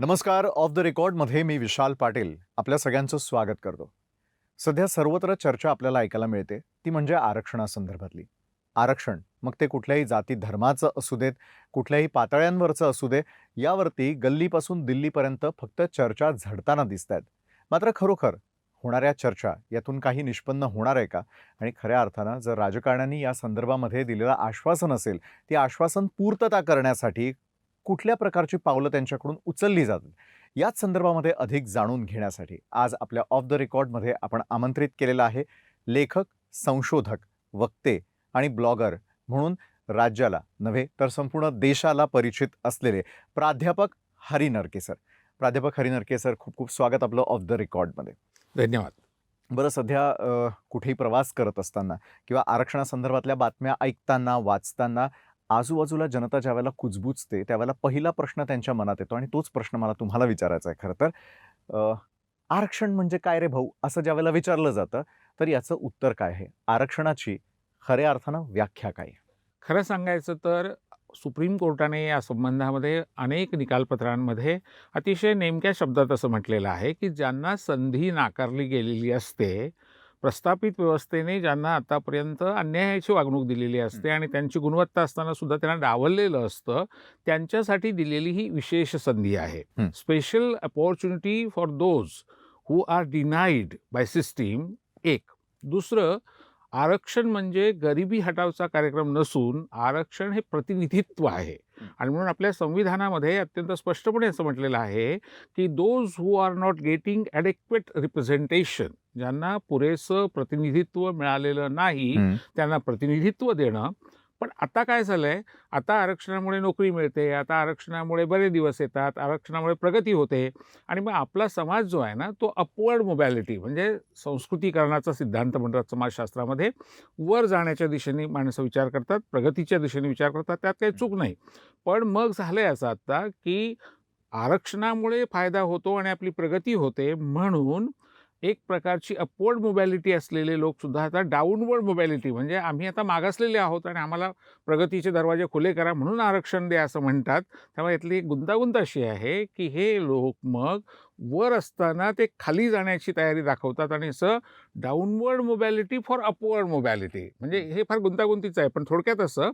नमस्कार. Of the रेकॉर्डमध्ये मी विशाल पाटील आपल्या सगळ्यांचं स्वागत करतो. सध्या सर्वत्र चर्चा आपल्याला ऐकायला मिळते ती म्हणजे आरक्षणासंदर्भातली. आरक्षण मग ते कुठल्याही जाती धर्माचं असू देत, कुठल्याही पातळ्यांवरचं असू दे, यावरती गल्लीपासून दिल्लीपर्यंत फक्त चर्चा झडताना दिसत आहेत. मात्र खरोखर होणाऱ्या चर्चा यातून काही निष्पन्न होणार आहे का? आणि खऱ्या अर्थानं जर राजकारण्यांनी या संदर्भामध्ये दिलेलं आश्वासन असेल, ती आश्वासन पूर्तता करण्यासाठी कुठल्या प्रकारची पावलं त्यांच्याकडून उचलली जातात, याच संदर्भामध्ये अधिक जाणून घेण्यासाठी आज आपल्या ऑफ द रेकॉर्डमध्ये आपण आमंत्रित केलेला आहे लेखक, संशोधक, वक्ते आणि ब्लॉगर म्हणून राज्याला नव्हे तर संपूर्ण देशाला परिचित असलेले प्राध्यापक हरी नरके सर. प्राध्यापक हरी नरके सर, खूप खूप स्वागत आपलं ऑफ द रेकॉर्डमध्ये. धन्यवाद. बरं, सध्या कुठेही प्रवास करत असताना किंवा आरक्षणासंदर्भातल्या बातम्या ऐकताना, वाचताना आजूबाजूला जनता ज्यावेळेला कुजबुजते, त्यावेळेला पहिला प्रश्न त्यांच्या मनात येतो आणि तोच प्रश्न मला तुम्हाला विचारायचा आहे खरं तर. आरक्षण म्हणजे काय रे भाऊ? असं ज्यावेळेला विचारलं जातं, तर याचं उत्तर काय आहे? आरक्षणाची खऱ्या अर्थानं व्याख्या काय आहे? खरं सांगायचं तर सुप्रीम कोर्टाने या संबंधामध्ये अनेक निकालपत्रांमध्ये अतिशय नेमक्या शब्दात असं म्हटलेलं आहे, की ज्यांना संधी नाकारली गेलेली असते, प्रस्थापित व्यवस्थेने ज्यांना आतापर्यंत अन्यायाची वागणूक दिलेली असते आणि त्यांची गुणवत्ता असताना सुद्धा त्यांना डावललेलं असतं, त्यांच्यासाठी दिलेली ही विशेष संधी आहे. हं. Special opportunity for those who are denied by system. एक. दुसरं, आरक्षण म्हणजे गरिबी हटावचा कार्यक्रम नसून आरक्षण हे प्रतिनिधित्व आहे. आणि म्हणून आपल्या संविधानामध्ये अत्यंत स्पष्टपणे असं म्हटलेलं आहे की those who are not getting adequate representation, ज्यांना पुरेसं प्रतिनिधित्व मिळालेलं नाही, हं. त्यांना प्रतिनिधित्व देणं. पण आता काय झालंय, आता आरक्षणामुळे नोकरी मिळते, आता आरक्षणामुळे बरे दिवस येतात, आरक्षणामुळे प्रगती होते आणि मग आपला समाज जो आहे ना, तो अपवर्ड मोबॅलिटी म्हणजे संस्कृतीकरणाचा सिद्धांत म्हणतात समाजशास्त्रामध्ये, वर जाण्याच्या दिशेने माणसं विचार करतात, प्रगतीच्या दिशेने विचार करतात, त्यात काही चूक नाही. पण मग झालंय असं आता की आरक्षणामुळे फायदा होतो आणि आपली प्रगती होते, म्हणून एक प्रकारची अपवर्ड मोबॅलिटी असलेले लोकसुद्धा आता डाऊनवर्ड मोबॅलिटी म्हणजे आम्ही आता मागासलेले आहोत आणि आम्हाला प्रगतीचे दरवाजे खुले करा म्हणून आरक्षण द्या असं म्हणतात. त्यामुळे यातली एक गुंतागुंत अशी आहे की हे लोक मग वर असताना ते खाली जाण्याची तयारी दाखवतात आणि असं डाऊनवर्ड मोबॅलिटी फॉर अपवर्ड मोबॅलिटी, म्हणजे हे फार गुंतागुंतीचं आहे. पण थोडक्यात असं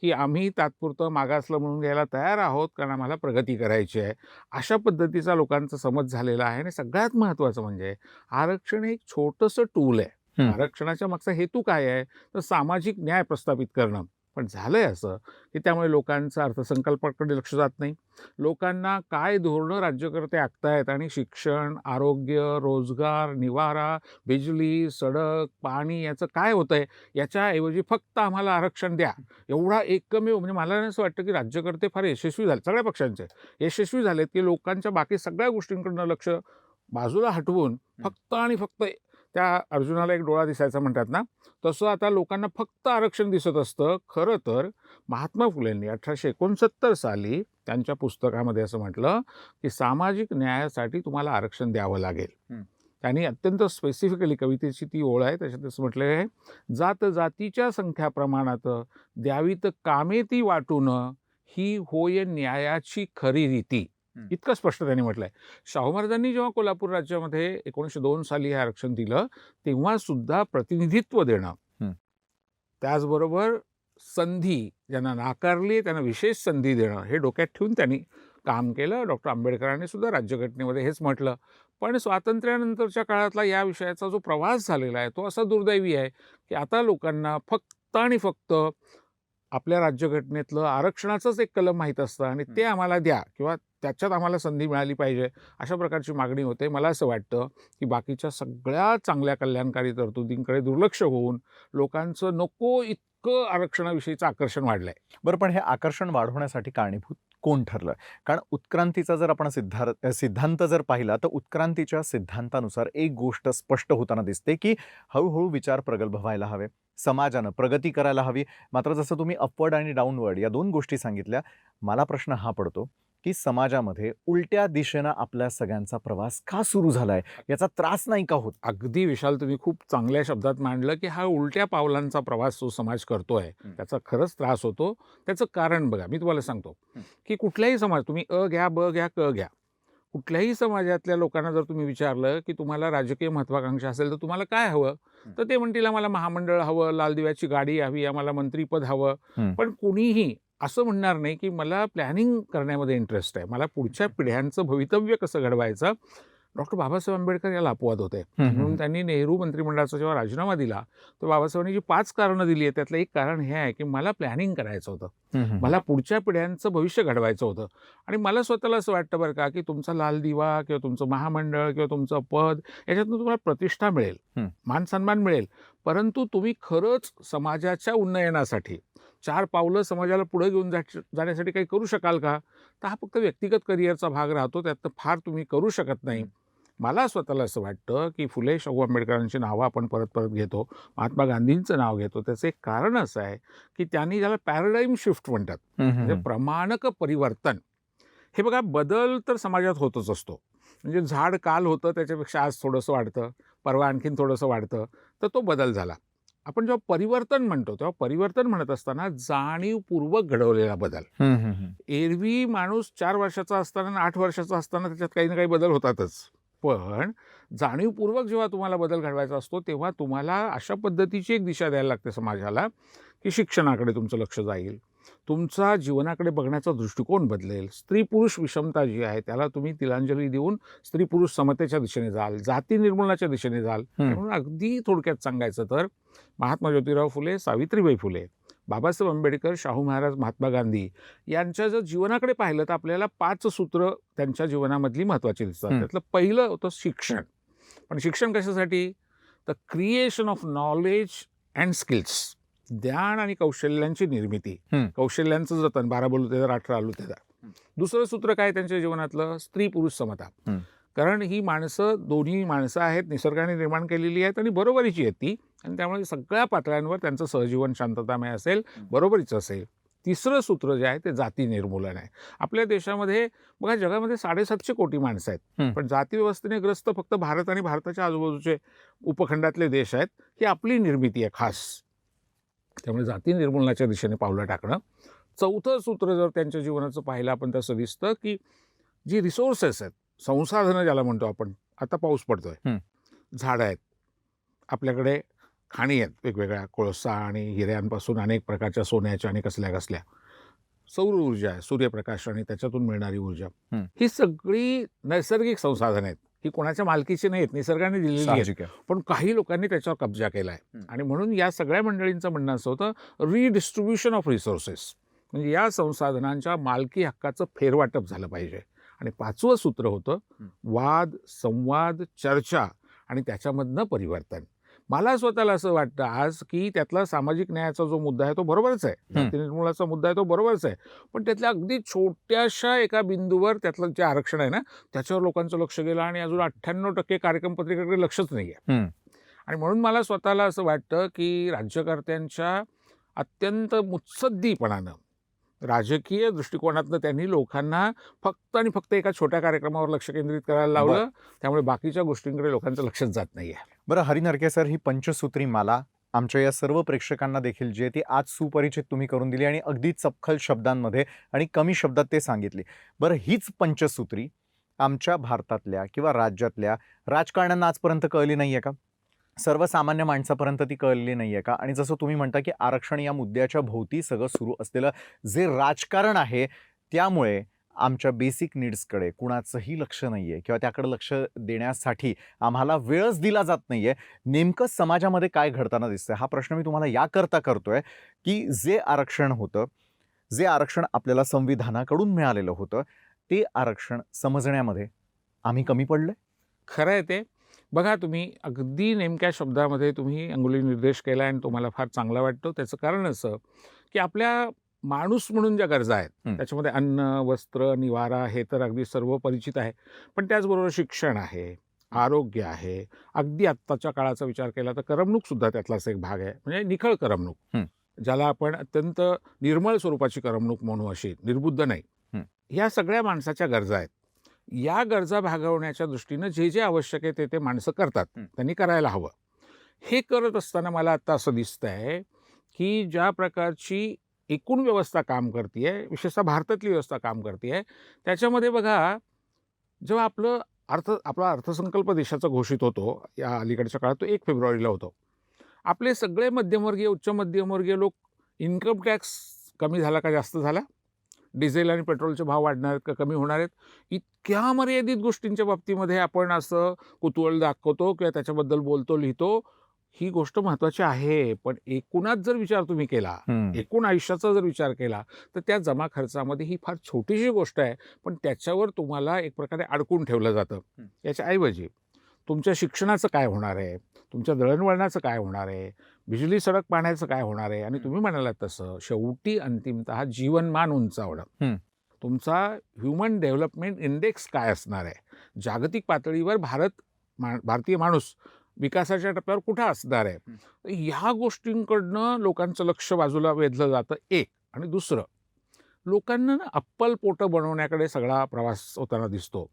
की आम्ही तात्पुरतं मागासलं म्हणून घ्यायला तयार आहोत कारण आम्हाला प्रगती करायची आहे, अशा पद्धतीचा लोकांचा समज झालेला आहे. आणि सगळ्यात महत्त्वाचं म्हणजे आरक्षण हे एक छोटंसं टूल आहे. हं. आरक्षणाच्या मागचा हेतू काय आहे, तर सामाजिक न्याय प्रस्थापित करणं. पण झालंय असं की त्यामुळे लोकांचा अर्थसंकल्पाकडे लक्ष जात नाही. लोकांना काय धोरणं राज्यकर्ते आखतायत आणि शिक्षण, आरोग्य, रोजगार, निवारा, बिजली, सडक, पाणी याचं काय होतंय, याच्याऐवजी फक्त आम्हाला आरक्षण द्या, एवढा एकमेव. म्हणजे मला असं वाटतं की राज्यकर्ते फार यशस्वी झाले, सगळ्या पक्षांचे यशस्वी झालेत की लोकांच्या बाकी सगळ्या गोष्टींकडनं लक्ष बाजूला हटवून फक्त आणि फक्त त्या अर्जुनाला एक डोळा दिसायचा म्हणतात ना, तसं आता लोकांना फक्त आरक्षण दिसत असतं. खरं तर महात्मा फुलेंनी 1869 साली त्यांच्या पुस्तकामध्ये असं म्हटलं की सामाजिक न्यायासाठी तुम्हाला आरक्षण द्यावं लागेल. हं. त्यांनी अत्यंत स्पेसिफिकली कवितेची ती ओळ आहे, त्याच्यात असं म्हटलं आहे, जात जातीच्या संख्या प्रमाणात द्यावीत कामे ती वाटून, ही होय न्यायाची खरी रीती. इतकं स्पष्ट त्यांनी म्हटलंय. शाहू महाराजांनी जेव्हा कोल्हापूर राज्यामध्ये 1902 साली हे आरक्षण दिलं, तेव्हा सुद्धा प्रतिनिधित्व देणं, हं. त्याचबरोबर संधी ज्यांना नाकारली त्यांना विशेष संधी देणं, हे डोक्यात ठेवून त्यांनी काम केलं. डॉक्टर आंबेडकरांनी सुद्धा राज्यघटनेमध्ये हेच म्हटलं. पण स्वातंत्र्यानंतरच्या काळातला या विषयाचा जो प्रवास झालेला आहे, तो असा दुर्दैवी आहे की आता लोकांना फक्त आणि फक्त आपल्या राज्यघटनेतलं आरक्षणाचंच एक कलम माहीत असतं आणि ते आम्हाला द्या किंवा त्याच्यात आम्हाला संधी मिळाली पाहिजे, अशा प्रकारची मागणी होते. मला असं वाटतं की बाकीच्या सगळ्या चांगल्या कल्याणकारी तरतुदींकडे दुर्लक्ष होऊन लोकांचं नको इतकं आरक्षणाविषयीचं आकर्षण वाढलं आहे. बरं, पण हे आकर्षण वाढवण्यासाठी कारणीभूत कोण ठरलं? कारण उत्क्रांतीचा जर आपण सिद्धांत जर पाहिला, तर उत्क्रांतीच्या सिद्धांतानुसार एक गोष्ट स्पष्ट होताना दिसते की हळूहळू विचार प्रगल्भ व्हायला हवे, समाजानं प्रगती करायला हवी. मात्र जसं तुम्ही अपवर्ड आणि डाऊनवर्ड या दोन गोष्टी सांगितल्या, मला प्रश्न हा पडतो की समाजामध्ये उलट्या दिशेनं आपल्या सगळ्यांचा प्रवास का सुरू झालाय? याचा त्रास नाही का होत? अगदी विशाल, तुम्ही खूप चांगल्या शब्दात मांडलं की हा उलट्या पावलांचा प्रवास जो समाज करतोय त्याचा खरंच त्रास होतो. त्याचं कारण बघा, मी तुम्हाला सांगतो की कुठल्याही समाज, तुम्ही अ घ्या, ब घ्या, क घ्या, कुठल्याही समाजातल्या लोकांना जर तुम्ही विचारलं, की तुम्हाला राजकीय महत्त्वाकांक्षा असेल, तर तुम्हाला काय हवं? तर ते म्हणतील, आम्हाला महामंडळ हवं, लाल दिव्याची गाडी हवी, आम्हाला मंत्रिपद हवं. हं. पण कुणीही असं म्हणणार नाही, की मला प्लॅनिंग करण्यामध्ये इंटरेस्ट आहे. मला पुढच्या पिढ्यांचं भवितव्य कसं घडवायचं. डॉक्टर बाबासाहेब आंबेडकर याला अपवाद होते. म्हणून त्यांनी नेहरू मंत्रिमंडळाचा जेव्हा राजीनामा दिला, तर बाबासाहेबांनी जी 5 कारणं दिली आहेत, त्यातलं एक कारण हे आहे, की मला प्लॅनिंग करायचं होतं. मला पुढच्या पिढ्यांचं भविष्य घडवायचं होतं. आणि मला स्वतःला असं वाटतं बरं का, की तुमचा लाल दिवा किंवा तुमचं महामंडळ किंवा तुमचं पद याच्यातून तुम्हाला प्रतिष्ठा मिळेल, मान-सन्मान मिळेल. परंतु तुम्ही खरंच समाजाच्या उन्नयनासाठी 4 पावलं समाजाला पुढे घेऊन जाण्यासाठी काही करू शकाल का? तर हा फक्त व्यक्तिगत करिअरचा भाग राहतो. त्यातनं फार तुम्ही करू शकत नाही. मला स्वतःला असं वाटतं, की फुले शाहू आंबेडकरांची नावं आपण परत घेतो. महात्मा गांधींचं नाव घेतो. त्याचं एक कारण असं आहे, की त्यांनी ज्याला पॅराडाईम शिफ्ट म्हणतात, म्हणजे प्रमाणक परिवर्तन. हे बघा, बदल तर समाजात होतच असतो. म्हणजे झाड काल होतं, त्याच्यापेक्षा आज थोडंसं वाढतं, परवा आणखीन थोडंसं वाढतं, तर तो बदल झाला. आपण जेव्हा परिवर्तन म्हणतो, तेव्हा परिवर्तन म्हणत असताना जाणीवपूर्वक घडवलेला बदल. एरवी माणूस 4 वर्षाचा असताना आणि 8 वर्षाचा असताना त्याच्यात काही ना काही बदल होतातच. पण जाणीवपूर्वक जेव्हा तुम्हाला बदल घडवायचा असतो, तेव्हा तुम्हाला अशा पद्धतीची एक दिशा द्यायला लागते समाजाला, की शिक्षणाकडे तुमचं लक्ष जाईल. तुमचा जीवनाकडे बघण्याचा दृष्टिकोन बदलेल. स्त्री-पुरुष विषमता जी आहे, त्याला तुम्ही तिलांजली देऊन स्त्री-पुरुष समतेच्या दिशेने जाल, जाती निर्मूलनाच्या दिशेने जाल. म्हणून अगदी थोडक्यात सांगायचं तर महात्मा ज्योतिराव फुले, सावित्रीबाई फुले, बाबासाहेब आंबेडकर, शाहू महाराज, महात्मा गांधी यांच्या जर जीवनाकडे पाहिलं तर आपल्याला 5 सूत्र त्यांच्या जीवनामधली महत्त्वाची दिसतात. त्यातलं पहिलं होतं शिक्षण. पण शिक्षण कशासाठी? तर creation of knowledge and skills. ज्ञान आणि कौशल्यांची निर्मिती, कौशल्यांचं जतन. 12 बोलू ते 18 आलू ते. दुसरं सूत्र काय त्यांच्या जीवनातलं? स्त्री-पुरुष समता. कारण ही माणसं, दोन्ही माणसं आहेत, निसर्गाने निर्माण केलेली आहेत आणि बरोबरीची आहेत ती. आणि त्यामुळे सगळ्या पातळ्यांवर त्यांचं सहजीवन शांततामय असेल, बरोबरीचं असेल. तिसरं सूत्र जे आहे ते जाती निर्मूलन आहे. आपल्या देशामध्ये बघा, जगामध्ये 750 कोटी माणसं आहेत, पण जाती व्यवस्थेने ग्रस्त फक्त भारत आणि भारताच्या आजूबाजूचे उपखंडातले देश आहेत. ही आपली निर्मिती आहे खास. त्यामुळे जाती निर्मूलनाच्या दिशेने पावलं टाकणं. चौथं सूत्र जर त्यांच्या जीवनाचं पाहिलं आपण, तसं दिसतं की जी रिसोर्सेस आहेत, संसाधनं ज्याला म्हणतो आपण. आता पाऊस पडतोय, झाडं आहेत, आपल्याकडे खाणी आहेत वेगवेगळ्या, कोळसा आणि हिऱ्यांपासून अनेक प्रकारच्या सोन्याच्या आणि कसल्या सौर ऊर्जा आहे, सूर्यप्रकाश आणि त्याच्यातून मिळणारी ऊर्जा. ही सगळी नैसर्गिक संसाधनं आहेत. ही कोणाच्या मालकीची नाहीत, निसर्गाने दिलेली आहेत. पण काही लोकांनी त्याच्यावर कब्जा केला आहे. आणि म्हणून या सगळ्या मंडळींचं म्हणणं असं होतं, रिडिस्ट्रीब्युशन ऑफ रिसोर्सेस. म्हणजे या संसाधनांच्या मालकी हक्काचं फेरवाटप झालं पाहिजे. आणि 5वं सूत्र होतं वाद, संवाद, चर्चा आणि त्याच्यामधनं परिवर्तन. मला स्वतःला असं वाटतं आज, की त्यातला सामाजिक न्यायाचा जो मुद्दा आहे तो बरोबरच आहे, जाती निर्मूलनाचा मुद्दा आहे तो बरोबरच आहे. पण त्यातल्या अगदी छोट्याशा एका बिंदूवर त्यातलं जे आरक्षण आहे ना, त्याच्यावर लोकांचं लक्ष गेलं आणि अजून 98% कार्यक्रम पत्रिकेकडे लक्षच नाही आहे. आणि म्हणून मला स्वतःला असं वाटतं, की राज्यकर्त्यांच्या अत्यंत मुत्सद्दीपणानं, राजकीय दृष्टिकोनातनं त्यांनी लोकांना फक्त आणि फक्त एका छोट्या कार्यक्रमावर लक्ष केंद्रित करायला लावलं. त्यामुळे बाकीच्या गोष्टींकडे लोकांचं लक्षच जात नाही आहे. बरं हरी नरके सर, ही पंचसूत्री माला आमच्या या सर्व प्रेक्षकांना देखील जी आहे ती आज सुपरिचित तुम्ही करून दिली आणि अगदी चपखल शब्दांमध्ये आणि कमी शब्दात ते सांगितली. बरं, हीच पंचसूत्री आमच्या भारतातल्या किंवा राज्यातल्या राजकारण्यांना आजपर्यंत कळली नाही आहे का? सर्वसामान्य माणसापर्यंत ती कळलेली नाही आहे का? आणि जसं तुम्ही म्हणता, की आरक्षण या मुद्द्याच्या भोवती सगळं सुरू असलेलं जे राजकारण आहे, त्यामुळे आमच्या बेसिक नीड्सकडे कुणाचंही लक्ष नाही आहे किंवा त्याकडे लक्ष देण्यासाठी आम्हाला वेळच दिला जात नाही आहे. नेमकं समाजामध्ये काय घडताना दिसतंय? हा प्रश्न मी तुम्हाला याकरता करतोय, की जे आरक्षण होतं, जे आरक्षण आपल्याला संविधानाकडून मिळालेलं होतं, ते आरक्षण समजण्यामध्ये आम्ही कमी पडलोय? खरं आहे ते. बघा, तुम्ही अगदी नेमक्या शब्दामध्ये तुम्ही अंगुली निर्देश केला आणि तो मला फार चांगला वाटतो. त्याचं कारण असं, की आपल्या माणूस म्हणून ज्या गरजा आहेत, त्याच्यामध्ये अन्न, वस्त्र, निवारा हे तर अगदी सर्व परिचित आहे. पण त्याचबरोबर शिक्षण आहे, आरोग्य आहे. अगदी आत्ताच्या काळाचा विचार केला तर करमणूकसुद्धा त्यातलाच एक भाग आहे. म्हणजे निखळ करमणूक, ज्याला आपण अत्यंत निर्मळ स्वरूपाची करमणूक म्हणू, अशी निर्बुद्ध नाही. ह्या सगळ्या माणसाच्या गरजा आहेत. या गरजा भागवण्याच्या दृष्टीनं जे जे आवश्यक आहे ते माणसं करतात. त्यांनी करायला हवं. हे करत असताना मला आता असं दिसतंय, की ज्या प्रकारची एकूण व्यवस्था काम करते आहे, विशेषतः भारतातली व्यवस्था काम करते आहे, त्याच्यामध्ये बघा, जेव्हा आपला अर्थसंकल्प देशाचा घोषित होतो, या अलीकडच्या काळात तो 1 फेब्रुवारीला होतो. आपले सगळे मध्यमवर्गीय, उच्च मध्यमवर्गीय लोक इन्कम टॅक्स कमी झाला का जास्त झाला? डिझेल आणि पेट्रोलचे भाव वाढणार आहेत का कमी होणार आहेत? इतक्या मर्यादित गोष्टींच्या बाबतीमध्ये आपण असं कुतूहल दाखवतो किंवा त्याच्याबद्दल बोलतो, लिहितो. ही गोष्ट महत्त्वाची आहे. पण एकूणात जर विचार तुम्ही केला, एकूण आयुष्याचा जर विचार केला, तर त्या जमा खर्चामध्ये ही फार छोटीशी गोष्ट आहे. पण त्याच्यावर तुम्हाला एक प्रकारे अडकून ठेवलं जातं. याच्याऐवजी तुमच्या शिक्षणाचं काय होणार आहे? तुमच्या दळणवळणाचं काय होणार आहे? बिजली, सडक, पाण्याचं काय होणार आहे? आणि तुम्ही म्हणालात तसं शेवटी अंतिमतः जीवनमान उंचावणं. तुमचा ह्युमन डेव्हलपमेंट इंडेक्स काय असणार आहे? जागतिक पातळीवर भारतीय माणूस विकासाच्या टप्प्यावर कुठं असणार आहे? तर ह्या गोष्टींकडनं लोकांचं लक्ष बाजूला वेधलं जातं एक. आणि दुसरं, लोकांना ना अप्पल पोटं बनवण्याकडे सगळा प्रवास होताना दिसतो.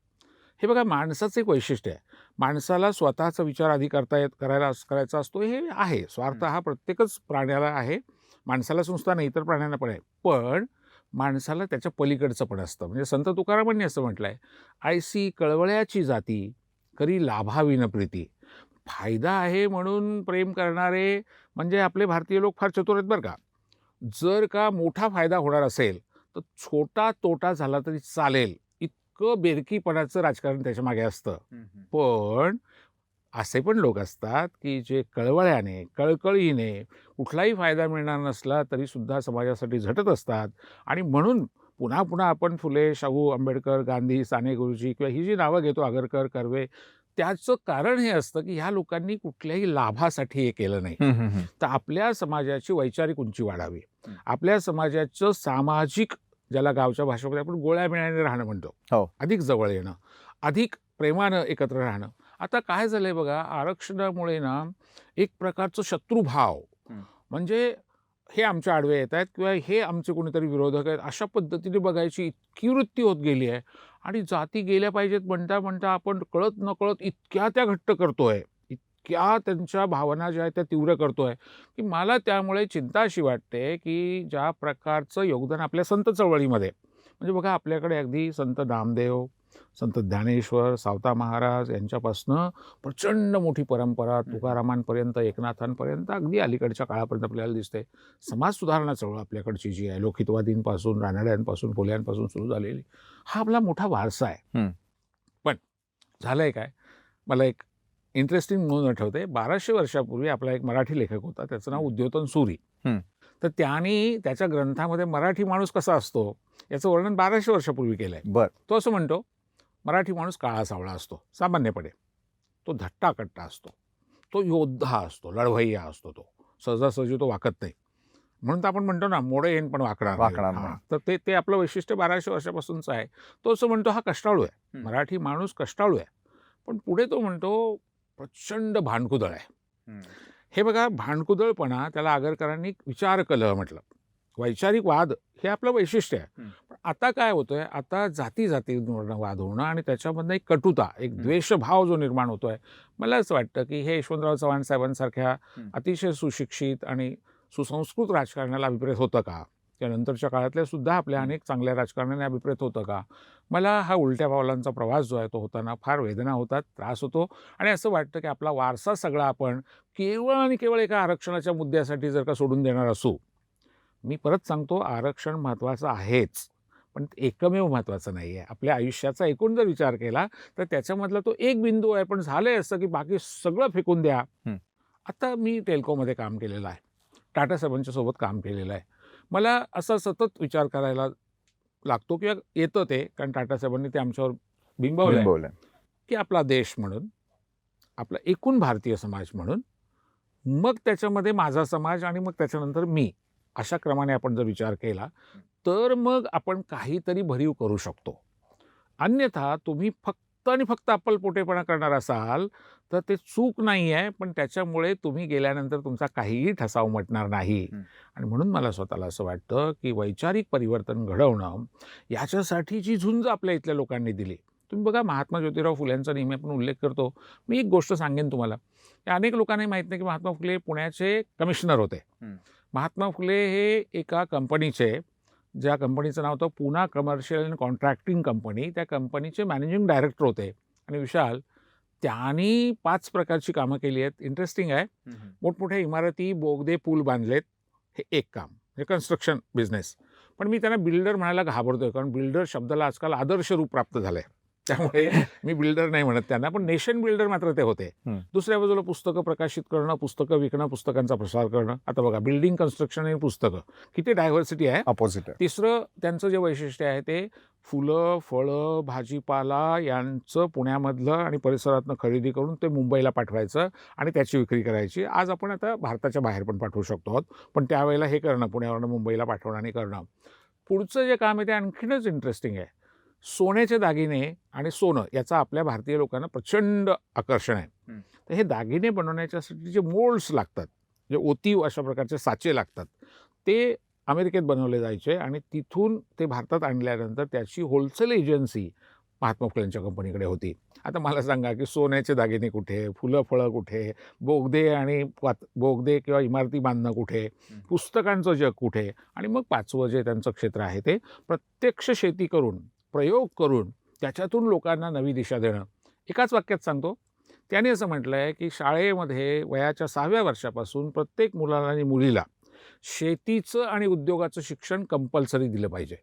हे बघा, माणसाचं एक वैशिष्ट्य आहे. माणसाला स्वतःचा विचार आधी करायचा असतो, हे आहे. स्वार्थ हा प्रत्येकच प्राण्याला आहे. माणसाला सुद्धा नाही, इतर प्राण्यांना पण आहे. पण माणसाला त्याच्या पलीकडचं पण असतं. म्हणजे संत तुकारामांनी असं म्हटलंय, "ऐसी कळवळ्याची जाती, करी लाभाविन प्रीती." फायदा आहे म्हणून प्रेम करणारे म्हणजे आपले भारतीय लोक फार चतुर आहेत बरं का. जर का मोठा फायदा होणार असेल, तर छोटा तोटा झाला तरी चालेल, इतकं बेरकीपणाचं राजकारण त्याच्या मागे असतं. पण असे पण लोक असतात, की जे कळवळ्याने, कळकळीने कुठलाही फायदा मिळणार नसला तरीसुद्धा समाजासाठी झटत असतात. आणि म्हणून पुन्हा पुन्हा आपण फुले, शाहू, आंबेडकर, गांधी, साने गुरुजी किंवा ही जी नावं घेतो, आगरकर, कर्वे, त्याचं कारण हे असतं, की ह्या लोकांनी कुठल्याही लाभासाठी हे केलं नाही. तर आपल्या समाजाची वैचारिक उंची वाढावी, आपल्या समाजाचं सामाजिक, ज्याला गावच्या भाषेमध्ये आपण गोळ्यामेळ्याने राहणं म्हणतो, हो. अधिक जवळ येणं, अधिक प्रेमानं एकत्र राहणं. आता काय झालंय बघा, आरक्षणामुळे ना एक प्रकारचं शत्रुभाव, म्हणजे हे आमच्या आडवे येत आहेत किंवा हे आमचे कोणीतरी विरोधक आहेत, अशा पद्धतीने बघायची इतकी वृत्ती होत गेली आहे. आणि जाती गेल्या पाहिजेत म्हणता म्हणता आपण कळत नकळत इतक्या त्या घट्ट करतोय, इतक्या त्यांच्या भावना ज्या आहेत त्या तीव्र करतोय, की मला त्यामुळे चिंता अशी वाटते, की ज्या प्रकारचं योगदान आपल्या संत चळवळीमध्ये, म्हणजे बघा आपल्याकडे अगदी संत नामदेव, संत ज्ञानेश्वर, सावता महाराज यांच्यापासनं प्रचंड मोठी परंपरा तुकारामांपर्यंत, एकनाथांपर्यंत, अगदी अलीकडच्या काळापर्यंत आपल्याला दिसते. समाज सुधारणा चळवळ आपल्याकडची जी आहे, लोकहितवादींपासून, रानड्यांपासून, फुल्यांपासून सुरू झालेली, हा आपला मोठा वारसा आहे. पण झालंय काय, मला एक इंटरेस्टिंग नोंद आठवते. 1200 वर्षापूर्वी आपला एक मराठी लेखक होता, त्याचं नाव उद्योतन सुरी. तर त्याने त्याच्या ग्रंथामध्ये मराठी माणूस कसा असतो याचं वर्णन 1200 वर्षापूर्वी केलंय. तो असं म्हणतो, मराठी माणूस काळा सावळा असतो सामान्यपणे, तो धट्टाकट्टा असतो, तो योद्धा असतो, लढवय्या असतो, तो सहजासहजी तो वाकत नाही. म्हणून तर आपण म्हणतो ना, मोडे येईन पण वाकणार नाही. तर ते आपलं वैशिष्ट्य 1200 वर्षापासूनचं आहे. तो असं म्हणतो, हा कष्टाळू आहे, मराठी माणूस कष्टाळू आहे. पण पुढे तो म्हणतो, प्रचंड भांडकुदळ आहे. हे बघा, भांडकुदळपणा त्याला आगरकरांनी विचार कलह म्हटलं. वैचारिक वाद हे आपलं वैशिष्ट्य आहे. पण आता काय होतंय, आता जातीवरनं वाद होणं आणि त्याच्यामधनं एक कटुता, एक द्वेषभाव जो निर्माण होतोय. मला असं वाटतं, की हे यशवंतराव चव्हाण साहेबांसारख्या अतिशय सुशिक्षित आणि सुसंस्कृत राजकारण्याला अभिप्रेत होतं का? त्यानंतरच्या काळातल्या सुद्धा आपल्या अनेक चांगल्या राजकारण्याने अभिप्रेत होतं का? मला हा उलट्या पावलांचा प्रवास जो आहे तो होताना फार वेदना होतात, त्रास होतो. आणि असं वाटतं, की आपला वारसा सगळा आपण केवळ आणि केवळ एका आरक्षणाच्या मुद्द्यासाठी जर का सोडून देणार असू. मी परत सांगतो, आरक्षण महत्त्वाचं आहेच, पण एकमेव महत्त्वाचं नाही आहे. आपल्या आयुष्याचा एकूण जर विचार केला तर त्याच्यामधला तो एक बिंदू आहे. पण झालंय असं, की बाकी सगळं फेकून द्या. आता मी टेल्कोमध्ये काम केलेलं आहे, टाटा साहेबांच्या सोबत काम केलेलं आहे. मला असा सतत विचार करायला लागतो किंवा येतं ते, कारण टाटा साहेबांनी ते आमच्यावर बिंबवलंय, की आपला देश म्हणून, आपला एकूण भारतीय समाज म्हणून, मग त्याच्यामध्ये माझा समाज आणि मग त्याच्यानंतर मी, अशा क्रमाने आपण जर विचार केला तर मग आपण काहीतरी भरीव करू शकतो. अन्यथा तुम्ही फक्त आणि फक्त अप्पलपोटेपणा करणार असाल तर ते चूक नाही आहे, पण त्याच्यामुळे तुम्ही गेल्यानंतर तुमचा काहीही ठसा उमटणार नाही. आणि म्हणून मला स्वतःला असं वाटतं, की वैचारिक परिवर्तन घडवणं याच्यासाठी जी झुंज आपल्या इथल्या लोकांनी दिली. तुम्ही बघा, महात्मा ज्योतिराव फुल्यांचा नेहमी आपण उल्लेख करतो. मी एक गोष्ट सांगेन तुम्हाला, अनेक लोकांनाही माहीत नाही, की महात्मा फुले पुण्याचे कमिशनर होते. महात्मा फुले हे एका कंपनीचे ज्या कंपनीचं नाव होतं Poona commercial and contracting company, त्या कंपनीचे मॅनेजिंग डायरेक्टर होते. आणि विशाल, त्यांनी 5 प्रकारची कामं केली आहेत. इंटरेस्टिंग आहे. मोठमोठ्या इमारती, बोगदे, पूल बांधलेत. हे एक काम म्हणजे कन्स्ट्रक्शन बिझनेस. पण मी त्यांना बिल्डर म्हणायला घाबरतोय, कारण बिल्डर शब्दाला आजकाल आदर्श रूप प्राप्त झालंय. त्यामुळे मी बिल्डर नाही म्हणत त्यांना, पण नेशन बिल्डर मात्र ते होते. दुसऱ्या बाजूला पुस्तकं प्रकाशित करणं, पुस्तकं विकणं, पुस्तकांचा प्रसार करणं. आता बघा, बिल्डिंग, कन्स्ट्रक्शन आणि पुस्तकं, किती डायव्हर्सिटी आहे. अपोजिट आहे. तिसरं त्यांचं जे वैशिष्ट्य आहे ते फुलं, फळं, भाजीपाला यांचं पुण्यामधलं आणि परिसरातनं खरेदी करून ते मुंबईला पाठवायचं आणि त्याची विक्री करायची. आज आपण आता भारताच्या बाहेर पण पाठवू शकतो आहोत, पण त्यावेळेला हे करणं, पुण्यावरनं मुंबईला पाठवणं आणि करणं. पुढचं जे काम आहे ते आणखीनच इंटरेस्टिंग आहे. सोन्याचे दागिने आणि सोनं याचा आपल्या भारतीय लोकांना प्रचंड आकर्षण आहे. तर हे दागिने बनवण्याच्यासाठी जे मोल्ड्स लागतात, जे ओतीव अशा प्रकारचे साचे लागतात, ते अमेरिकेत बनवले जायचे आणि तिथून ते भारतात आणल्यानंतर त्याची होलसेल एजन्सी महात्मा फुलेंच्या कंपनीकडे होती. आता मला सांगा की सोन्याचे दागिने कुठे, फुलं फळं कुठे, बोगदे आणि बोगदे किंवा इमारती बांधणं कुठे, पुस्तकांचं जग कुठे, आणि मग 5वं जे त्यांचं क्षेत्र आहे ते प्रत्यक्ष शेती करून, प्रयोग करून त्याच्यातून लोकांना नवी दिशा देणं. एकाच वाक्यात सांगतो, त्याने असं म्हटलं आहे की शाळेमध्ये वयाच्या 6व्या वर्षापासून प्रत्येक मुलाला आणि मुलीला शेतीचं आणि उद्योगाचं शिक्षण कंपल्सरी दिलं पाहिजे.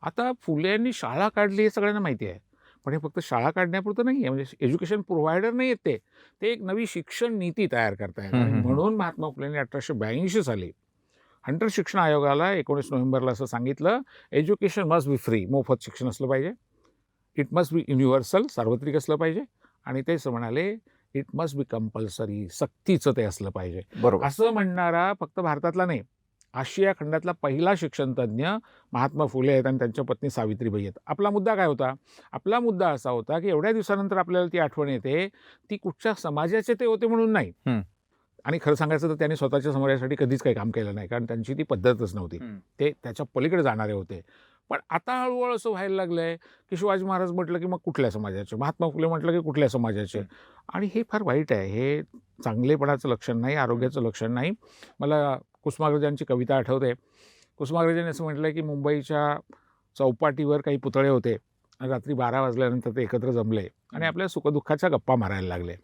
आता फुलेंनी शाळा काढली हे सगळ्यांना माहिती आहे, पण हे फक्त शाळा काढण्यापुरतं नाही आहे. म्हणजे एज्युकेशन प्रोव्हायडर नाही आहेत ते एक नवी शिक्षण नीती तयार करतायत. आणि म्हणून महात्मा फुलेंनी 1882 साली हंटर शिक्षण आयोगाला 19 नोव्हेंबरला असं सांगितलं, एज्युकेशन मस्ट बी फ्री, मोफत शिक्षण असलं पाहिजे. इट मस्ट बी युनिव्हर्सल, सार्वत्रिक असलं पाहिजे. आणि तेच म्हणाले, इट मस्ट बी कंपल्सरी, सक्तीचं ते असलं पाहिजे. बरोबर. असं म्हणणारा फक्त भारतातला नाही, आशिया खंडातला पहिला शिक्षण तज्ज्ञ महात्मा फुले आहेत आणि त्यांच्या पत्नी सावित्रीबाई आहेत. आपला मुद्दा काय होता? आपला मुद्दा असा होता की एवढ्या दिवसानंतर आपल्याला ती आठवण येते, ती कुठच्या समाजाचे ते होते म्हणून नाही. आणि खरं सांगायचं तर त्यांनी स्वतःच्या समाजासाठी कधीच काही काम केलं नाही, कारण त्यांची ती पद्धतच नव्हती. ते त्याच्या पलीकडे जाणारे होते. पण आता हळूहळू असं व्हायला लागलंय की शिवाजी महाराज म्हटलं की मग कुठल्या समाजाचे, महात्मा फुले म्हटलं की कुठल्या समाजाचे. आणि हे फार वाईट आहे. हे चांगलेपणाचं लक्षण नाही, आरोग्याचं लक्षण नाही. मला कुसुमाग्रजांची कविता आठवते. कुसुमाग्रजांनी असं म्हटलं की मुंबईच्या चौपाटीवर काही पुतळे होते आणि रात्री 12 वाजल्यानंतर ते एकत्र जमले आणि आपल्या सुखदुःखाच्या गप्पा मारायला लागले.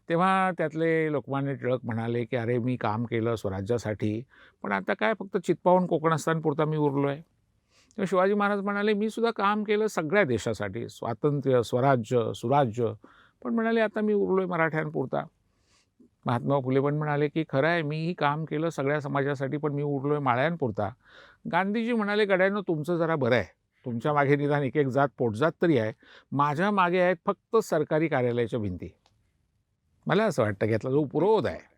तेव्हा त्यातले लोकमान्य टिळक म्हणाले की अरे, मी काम केलं स्वराज्यासाठी, पण आता काय फक्त चित्पावून कोकणस्थानपुरता मी उरलो आहे. तेव्हा शिवाजी महाराज म्हणाले, मी सुद्धा काम केलं सगळ्या देशासाठी, स्वातंत्र्य, स्वराज्य, सुराज्य, पण म्हणाले आता मी उरलो आहे मराठ्यांपुरता. महात्मा फुले पण म्हणाले की खरं आहे, मीही काम केलं सगळ्या समाजासाठी, पण मी उरलो आहे माळ्यांपुरता. गांधीजी म्हणाले, गड्यांनो तुमचं जरा बरं आहे, तुमच्या मागे निदान एक जात पोटजात तरी आहे, माझ्या मागे आहेत फक्त सरकारी कार्यालयाच्या भिंती. मला असं वाटतं की यातला जो उपरोध आहे,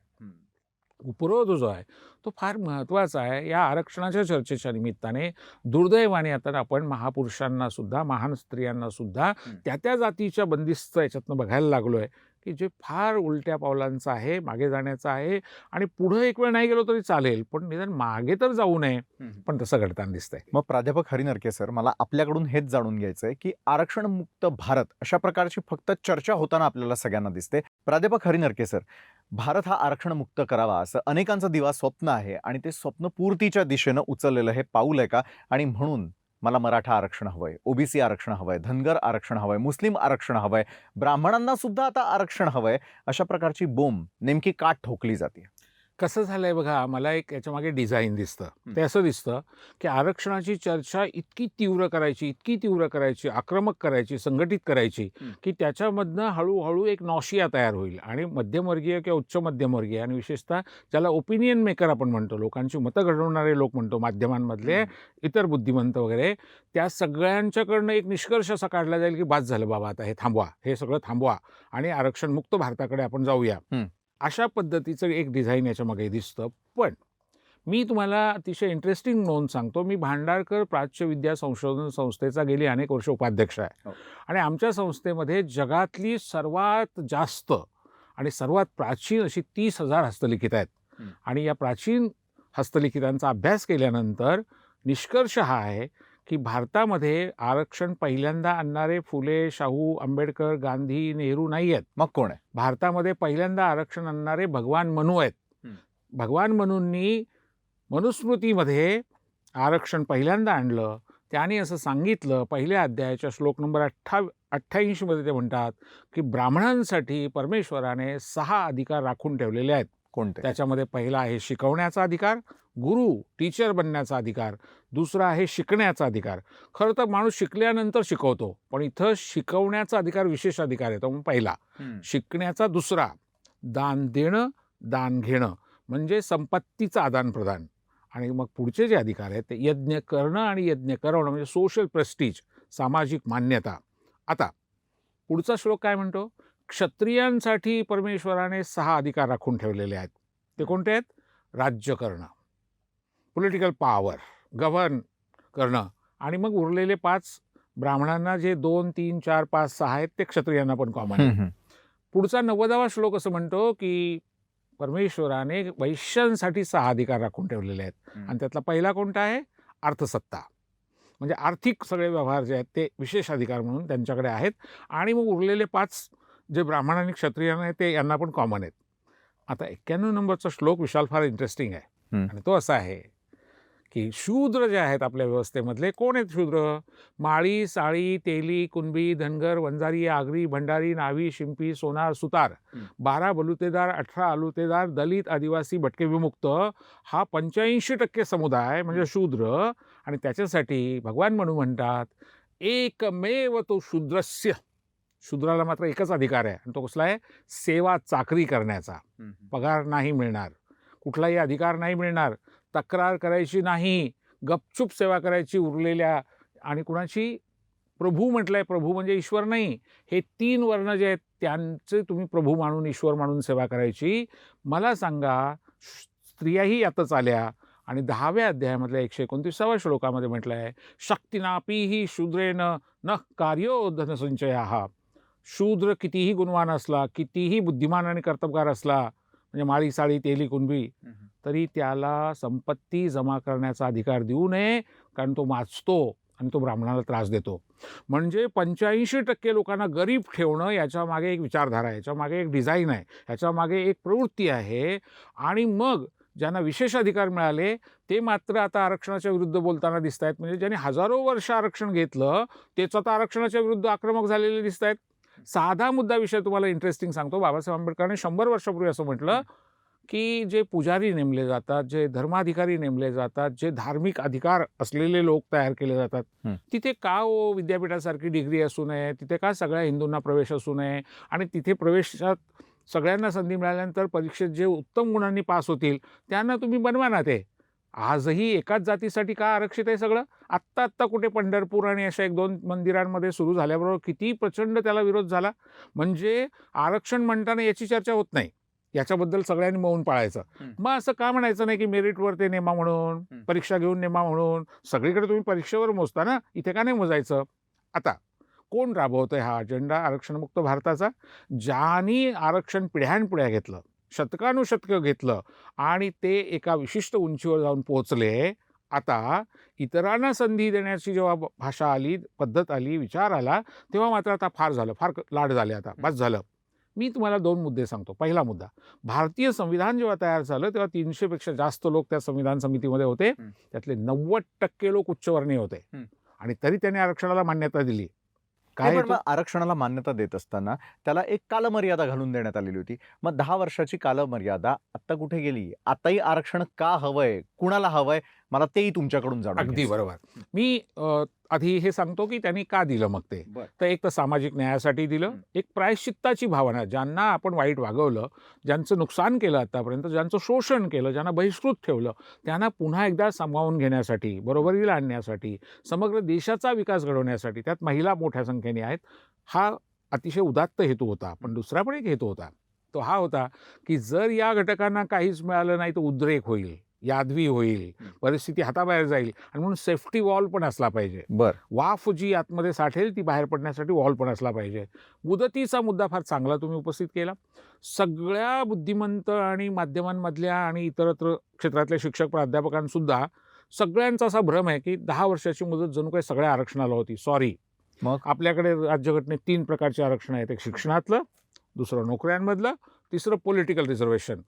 उपरोध जो आहे तो फार महत्त्वाचा आहे. या आरक्षणाच्या चर्चेच्या निमित्ताने दुर्दैवाने आता आपण महापुरुषांना सुद्धा, महान स्त्रियांना सुद्धा त्या त्या जातीच्या बंदिस्त याच्यातनं बघायला लागलो आहे की जे फार उलट्या पावलांचं आहे, मागे जाण्याचं आहे. आणि पुढं एक वेळ नाही गेलो तरी चालेल, पण निदान मागे तर जाऊ नये. पण तसं घडताना दिसतंय. मग प्राध्यापक हरी नरके सर, मला आपल्याकडून हेच जाणून घ्यायचं आहे की आरक्षण मुक्त भारत अशा प्रकारची फक्त चर्चा होताना आपल्याला सगळ्यांना दिसते. प्राध्यापक हरी नरके सर, भारत हा आरक्षण मुक्त करावा असं अनेकांचं दिवा स्वप्न आहे आणि ते स्वप्न पूर्तीच्या दिशेनं उचललेलं हे पाऊल आहे का? आणि म्हणून मला मराठा आरक्षण हवंय, ओबीसी आरक्षण हवंय, धनगर आरक्षण हवंय, मुस्लिम आरक्षण हवंय, ब्राह्मणांना सुद्धा आता आरक्षण हवंय, अशा प्रकारची बोंब नेमकी का ठोकली जाते? कसं झालंय बघा, मला एक याच्यामागे डिझाईन दिसतं. ते असं दिसतं की आरक्षणाची चर्चा इतकी तीव्र करायची, इतकी तीव्र करायची, आक्रमक करायची, संघटित करायची की त्याच्यामधनं हळूहळू एक नॉशिया तयार होईल आणि मध्यमवर्गीय किंवा उच्च मध्यमवर्गीय आणि विशेषतः ज्याला ओपिनियन मेकर आपण म्हणतो, लोकांची मतं घडवणारे लोक म्हणतो, माध्यमांमधले इतर बुद्धिमंत वगैरे, त्या सगळ्यांच्याकडनं एक निष्कर्ष असा काढला जाईल की बास झालं बाबा, आता हे थांबवा, हे सगळं थांबवा आणि आरक्षण मुक्त भारताकडे आपण जाऊया. अशा पद्धतीचं एक डिझाईन याच्यामागे दिसतं. पण मी तुम्हाला अतिशय इंटरेस्टिंग नोंद सांगतो. मी भांडारकर प्राच्यविद्या संशोधन संस्थेचा गेली अनेक वर्ष उपाध्यक्ष आहे आणि आमच्या संस्थेमध्ये जगातली सर्वात जास्त आणि सर्वात प्राचीन अशी 30,000 हस्तलिखित आहेत. आणि या प्राचीन हस्तलिखितांचा अभ्यास केल्यानंतर निष्कर्ष हा आहे की भारतामध्ये आरक्षण पहिल्यांदा आणणारे फुले, शाहू, आंबेडकर, गांधी, नेहरू नाही आहेत. मग कोण आहे? भारतामध्ये पहिल्यांदा आरक्षण आणणारे भगवान मनू आहेत. भगवान मनूंनी मनुस्मृतीमध्ये आरक्षण पहिल्यांदा आणलं त्याने असं सांगितलं, पहिल्या अध्यायाच्या श्लोक नंबर 88 मध्ये ते म्हणतात की ब्राह्मणांसाठी परमेश्वराने 6 अधिकार राखून ठेवलेले आहेत. कोणते? त्याच्यामध्ये पहिला आहे शिकवण्याचा अधिकार, गुरु टीचर बनण्याचा अधिकार. दुसरा आहे शिकण्याचा अधिकार. खरं तर माणूस शिकल्यानंतर शिकवतो, पण इथं शिकवण्याचा अधिकार विशेष अधिकार आहे. तो मग पहिला. शिकण्याचा दुसरा, दान देणं, दान घेणं, म्हणजे संपत्तीचं आदान प्रदान. आणि मग पुढचे जे अधिकार आहेत ते यज्ञ करणं आणि यज्ञ करवणं, म्हणजे सोशल प्रेस्टीज, सामाजिक मान्यता. आता पुढचा श्लोक काय म्हणतो? क्षत्रियांसाठी परमेश्वराने 6 अधिकार राखून ठेवलेले आहेत. ते कोणते आहेत? राज्य करणं, पॉलिटिकल पॉवर, गव्हर्न करणं, आणि मग उरलेले 5 ब्राह्मणांना जे 2, 3, 4, 5, 6 आहेत ते क्षत्रियांना पण कॉमन आहे. पुढचा 90वा श्लोक असं म्हणतो की परमेश्वराने वैश्यांसाठी 6 अधिकार राखून ठेवलेले आहेत. आणि त्यातला पहिला कोणता आहे? अर्थसत्ता, म्हणजे आर्थिक सगळे व्यवहार जे आहेत ते विशेष अधिकार म्हणून त्यांच्याकडे आहेत. आणि मग उरलेले 5 जे ब्राह्मण आणि क्षत्रियांना आहेत ते यांना पण कॉमन आहेत. आता 91 नंबरचा श्लोक विशाल फार इंटरेस्टिंग आहे. आणि तो असा आहे की शूद्र जे आहेत आपल्या व्यवस्थेमधले, कोण आहेत शूद्र? माळी, साळी, तेली, कुणबी, धनगर, वंजारी, आगरी, भंडारी, नावी, शिंपी, सोनार, सुतार, 12 बलुतेदार, 18 आलुतेदार, दलित, आदिवासी, भटके, विमुक्त, हा 85% समुदाय म्हणजे शूद्र. आणि त्याच्यासाठी भगवान म्हणू म्हणतात एकमेव तो शूद्रस्य. शूद्राला मात्र एकच अधिकार आहे, आणि तो कसला आहे? सेवा चाकरी करण्याचा. पगार नाही मिळणार, कुठलाही अधिकार नाही मिळणार, तक्रार करायची नाही, गपचूप सेवा करायची उरलेल्या. आणि कुणाची? प्रभू म्हटलंय. प्रभू म्हणजे ईश्वर नाही. हे 3 वर्ण जे आहेत त्यांचे तुम्ही प्रभू मानून, ईश्वर मानून सेवा करायची. मला सांगा, स्त्रियाही यातच आल्या. आणि 10व्या अध्यायामधल्या 129व्या श्लोकामध्ये म्हटलं आहे शक्तिनापीही शूद्रेन न कार्यो धनसंचयाः. शूद्र कितीही गुणवान असला, कितीही बुद्धिमान आणि कर्तबगार असला, म्हणजे माळी, साळी, तेली, कुणबी, तरी त्याला संपत्ती जमा करण्याचा अधिकार देऊ नये, कारण तो माजतो आणि तो ब्राह्मणाला त्रास देतो. म्हणजे 85% लोकांना गरीब ठेवणं याच्या मागे एक विचारधारा आहे, याच्या मागे एक डिझाईन आहे, याच्या मागे एक प्रवृत्ती आहे. आणि मग ज्यांना विशेष अधिकार मिळाले ते मात्र आता आरक्षणाच्या विरुद्ध बोलताना दिसत आहेत. म्हणजे ज्यांनी हजारो वर्ष आरक्षण घेतलं तेच आता आरक्षणाच्या विरुद्ध आक्रमक झालेले दिसत आहेत. साधा मुद्दा विषय तुम्हाला इंटरेस्टिंग सांगतो. बाबासाहेब आंबेडकरांनी 100 वर्षापूर्वी असं म्हटलं की जे पुजारी नेमले जातात, जे धर्माधिकारी नेमले जातात, जे धार्मिक अधिकार असलेले लोक तयार केले जातात, तिथे का विद्यापीठासारखी डिग्री असू नये, तिथे का सगळ्या हिंदूंना प्रवेश असू नये, आणि तिथे प्रवेशात सगळ्यांना संधी मिळाल्यानंतर परीक्षेत जे उत्तम गुणांनी पास होतील त्यांना तुम्ही बनवा ना. ते आजही एकाच जातीसाठी का आरक्षित आहे सगळं? आत्ता कुठे पंढरपूर आणि अशा 1-2 मंदिरांमध्ये सुरू झाल्याबरोबर किती प्रचंड त्याला विरोध झाला. म्हणजे आरक्षण म्हणताना याची चर्चा होत नाही, याच्याबद्दल सगळ्यांनी मौन पाळायचं. मग असं का म्हणायचं नाही की मेरिटवर ते नेमा म्हणून, परीक्षा घेऊन नेमा म्हणून? सगळीकडे तुम्ही परीक्षेवर मोजता ना, इथे का नाही मोजायचं? आता कोण राबवतंय हा अजेंडा आरक्षणमुक्त भारताचा? ज्यांनी आरक्षण पिढ्यानपिढ्या घेतलं, शतकानुशतकं घेतलं, आणि ते एका विशिष्ट उंचीवर जाऊन पोहोचले. आता इतरांना संधी देण्याची जेव्हा भाषा आली, पद्धत आली, विचार आला, तेव्हा मात्र आता फार झालं, फार लाड झाले, आता बस झालं. मी तुम्हाला 2 मुद्दे सांगतो. पहिला मुद्दा, भारतीय संविधान जेव्हा तयार झालं तेव्हा 300 पेक्षा जास्त लोक त्या संविधान समितीमध्ये होते. त्यातले 90% लोक उच्चवर्णीय होते, आणि तरी त्यांनी आरक्षणाला मान्यता दिली. काय पण मग आरक्षणाला मान्यता देत असताना त्याला एक कालमर्यादा घालून देण्यात आलेली होती. मग 10 वर्षाची कालमर्यादा आत्ता कुठे गेली? आताही आरक्षण का हवंय? कुणाला हवंय? मला तेही तुमच्याकडून जाणून अगदी घ्यायचंय. बरोबर. मी आधी हे सांगतो की त्यांनी का दिलं मग ते. बरं. तर एक तर सामाजिक न्यायासाठी दिलं, एक प्रायश्चित्ताची भावना, ज्यांना आपण वाईट वागवलं, ज्यांचं नुकसान केलं आतापर्यंत, ज्यांचं शोषण केलं, ज्यांना बहिष्कृत ठेवलं, त्यांना पुन्हा एकदा सामावून घेण्यासाठी, बरोबरीला आणण्यासाठी, समग्र देशाचा विकास घडवण्यासाठी, त्यात महिला मोठ्या संख्येने आहेत. हा अतिशय उदात्त हेतू होता. पण दुसरा पण एक हेतू होता. तो हा होता की जर या घटकांना काहीच मिळालं नाही तर उद्रेक होईल, यादवी होईल, परिस्थिती हाताबाहेर जाईल, आणि म्हणून सेफ्टी वॉल पण असला पाहिजे. बरं. वाफ जी आतमध्ये साठेल ती बाहेर पडण्यासाठी वॉल पण असला पाहिजे. मुदतीचा मुद्दा फार चांगला तुम्ही उपस्थित केला. सगळ्या बुद्धिमंत आणि माध्यमांमधल्या आणि इतरत्र क्षेत्रातल्या शिक्षक प्राध्यापकांसुद्धा सगळ्यांचा असा भ्रम आहे की 10 वर्षाची मुदत जणू काही सगळ्या आरक्षणाला होती. सॉरी, मग आपल्याकडे राज्यघटनेत 3 प्रकारचे आरक्षण आहेत. एक शिक्षणातलं, दुसरं नोकऱ्यांमधलं, तिसरं पॉलिटिकल रिझर्वेशन.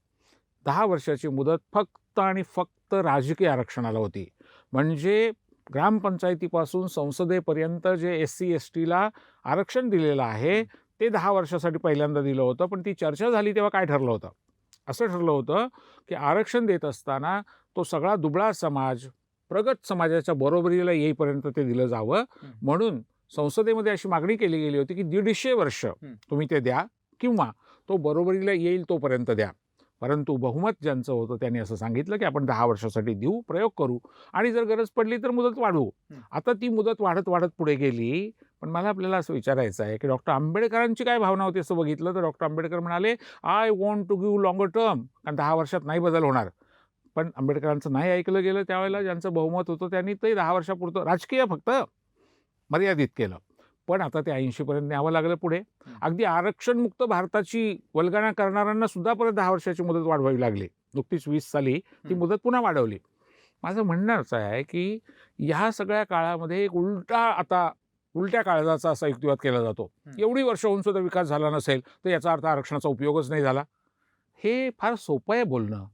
10 वर्षाची मुदत फक्त आणि फक्त राजकीय आरक्षणाला होती. म्हणजे ग्रामपंचायतीपासून संसदेपर्यंत जे एस-सी, एस-टीला आरक्षण दिलेलं आहे, ते 10 वर्षासाठी पहिल्यांदा दिलं होतं. पण ती चर्चा झाली तेव्हा काय ठरलं होतं? असं ठरलं होतं, की आरक्षण देत असताना तो सगळा दुबळा समाज, प्रगत समाजाच्या बरोबरीला येईपर्यंत ते दिलं जावं. म्हणून संसदेमध्ये अशी मागणी केली गेली होती, की 150 वर्ष तुम्ही ते द्या किंवा तो बरोबरीला येईल तोपर्यंत द्या. परंतु बहुमत ज्यांचं होतं त्यांनी असं सांगितलं, की आपण 10 वर्षासाठी देऊ, प्रयोग करू आणि जर गरज पडली तर मुदत वाढवू. आता ती मुदत वाढत पुढे गेली. पण मला आपल्याला असं विचारायचं आहे, की डॉक्टर आंबेडकरांची काय भावना होती असं बघितलं तर डॉक्टर आंबेडकर म्हणाले, "I want to give longer term." कारण 10 वर्षात नाही बदल होणार. पण आंबेडकरांचं नाही ऐकलं गेलं. त्यावेळेला ज्यांचं बहुमत होतं त्यांनी ते 10 वर्षापुरतं राजकीय फक्त मर्यादित केलं. पण आता ते 80 पर्यंत न्यावं लागलं पुढे. अगदी आरक्षणमुक्त भारताची वल्गना करणाऱ्यांना सुद्धा परत 10 वर्षाची मुदत वाढवावी लागली. नुकतीच 20 साली ती मुदत पुन्हा वाढवली. माझं म्हणणं असं आहे, की ह्या सगळ्या काळामध्ये एक उलट्या काळजाचा असा युक्तिवाद केला जातो. एवढी वर्ष होऊन सुद्धा विकास झाला नसेल, तर याचा अर्थ आरक्षणाचा उपयोगच नाही झाला. हे फार सोपं आहे बोलणं.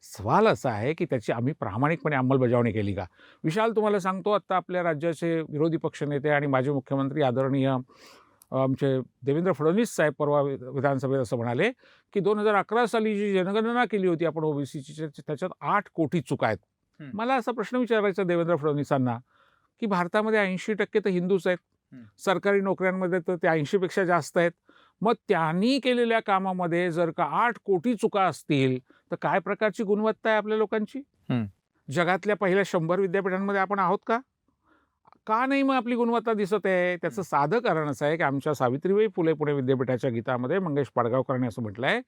सवाल असा आहे, की त्याची आम्ही प्रामाणिकपणे अंमलबजावणी केली का? विशाल, तुम्हाला सांगतो, आत्ता आपल्या राज्याचे विरोधी पक्षनेते आणि माजी मुख्यमंत्री आदरणीय आमचे देवेंद्र फडणवीस साहेब परवा विधानसभेत असं म्हणाले, की 2011 साली जी जनगणना केली होती आपण ओबीसीची, त्याच्यात 8 कोटी चुका आहेत. मला असा प्रश्न विचारायचा देवेंद्र फडणवीसांना, की भारतामध्ये 80% तर हिंदूच आहेत. सरकारी नोकऱ्यांमध्ये तर ते 80 पेक्षा जास्त आहेत. मग त्यांनी केलेल्या कामामध्ये जर का 8 कोटी चुका असतील, तर काय प्रकारची गुणवत्ता आहे आपल्या लोकांची? जगातल्या पहिल्या 100 विद्यापीठांमध्ये आपण आहोत का? का नाही मग आपली गुणवत्ता दिसत आहे? त्याचं साधं कारण असं आहे, की आमच्या सावित्रीबाई फुले पुणे विद्यापीठाच्या गीतामध्ये मंगेश पाडगावकरांनी असं म्हटलंय,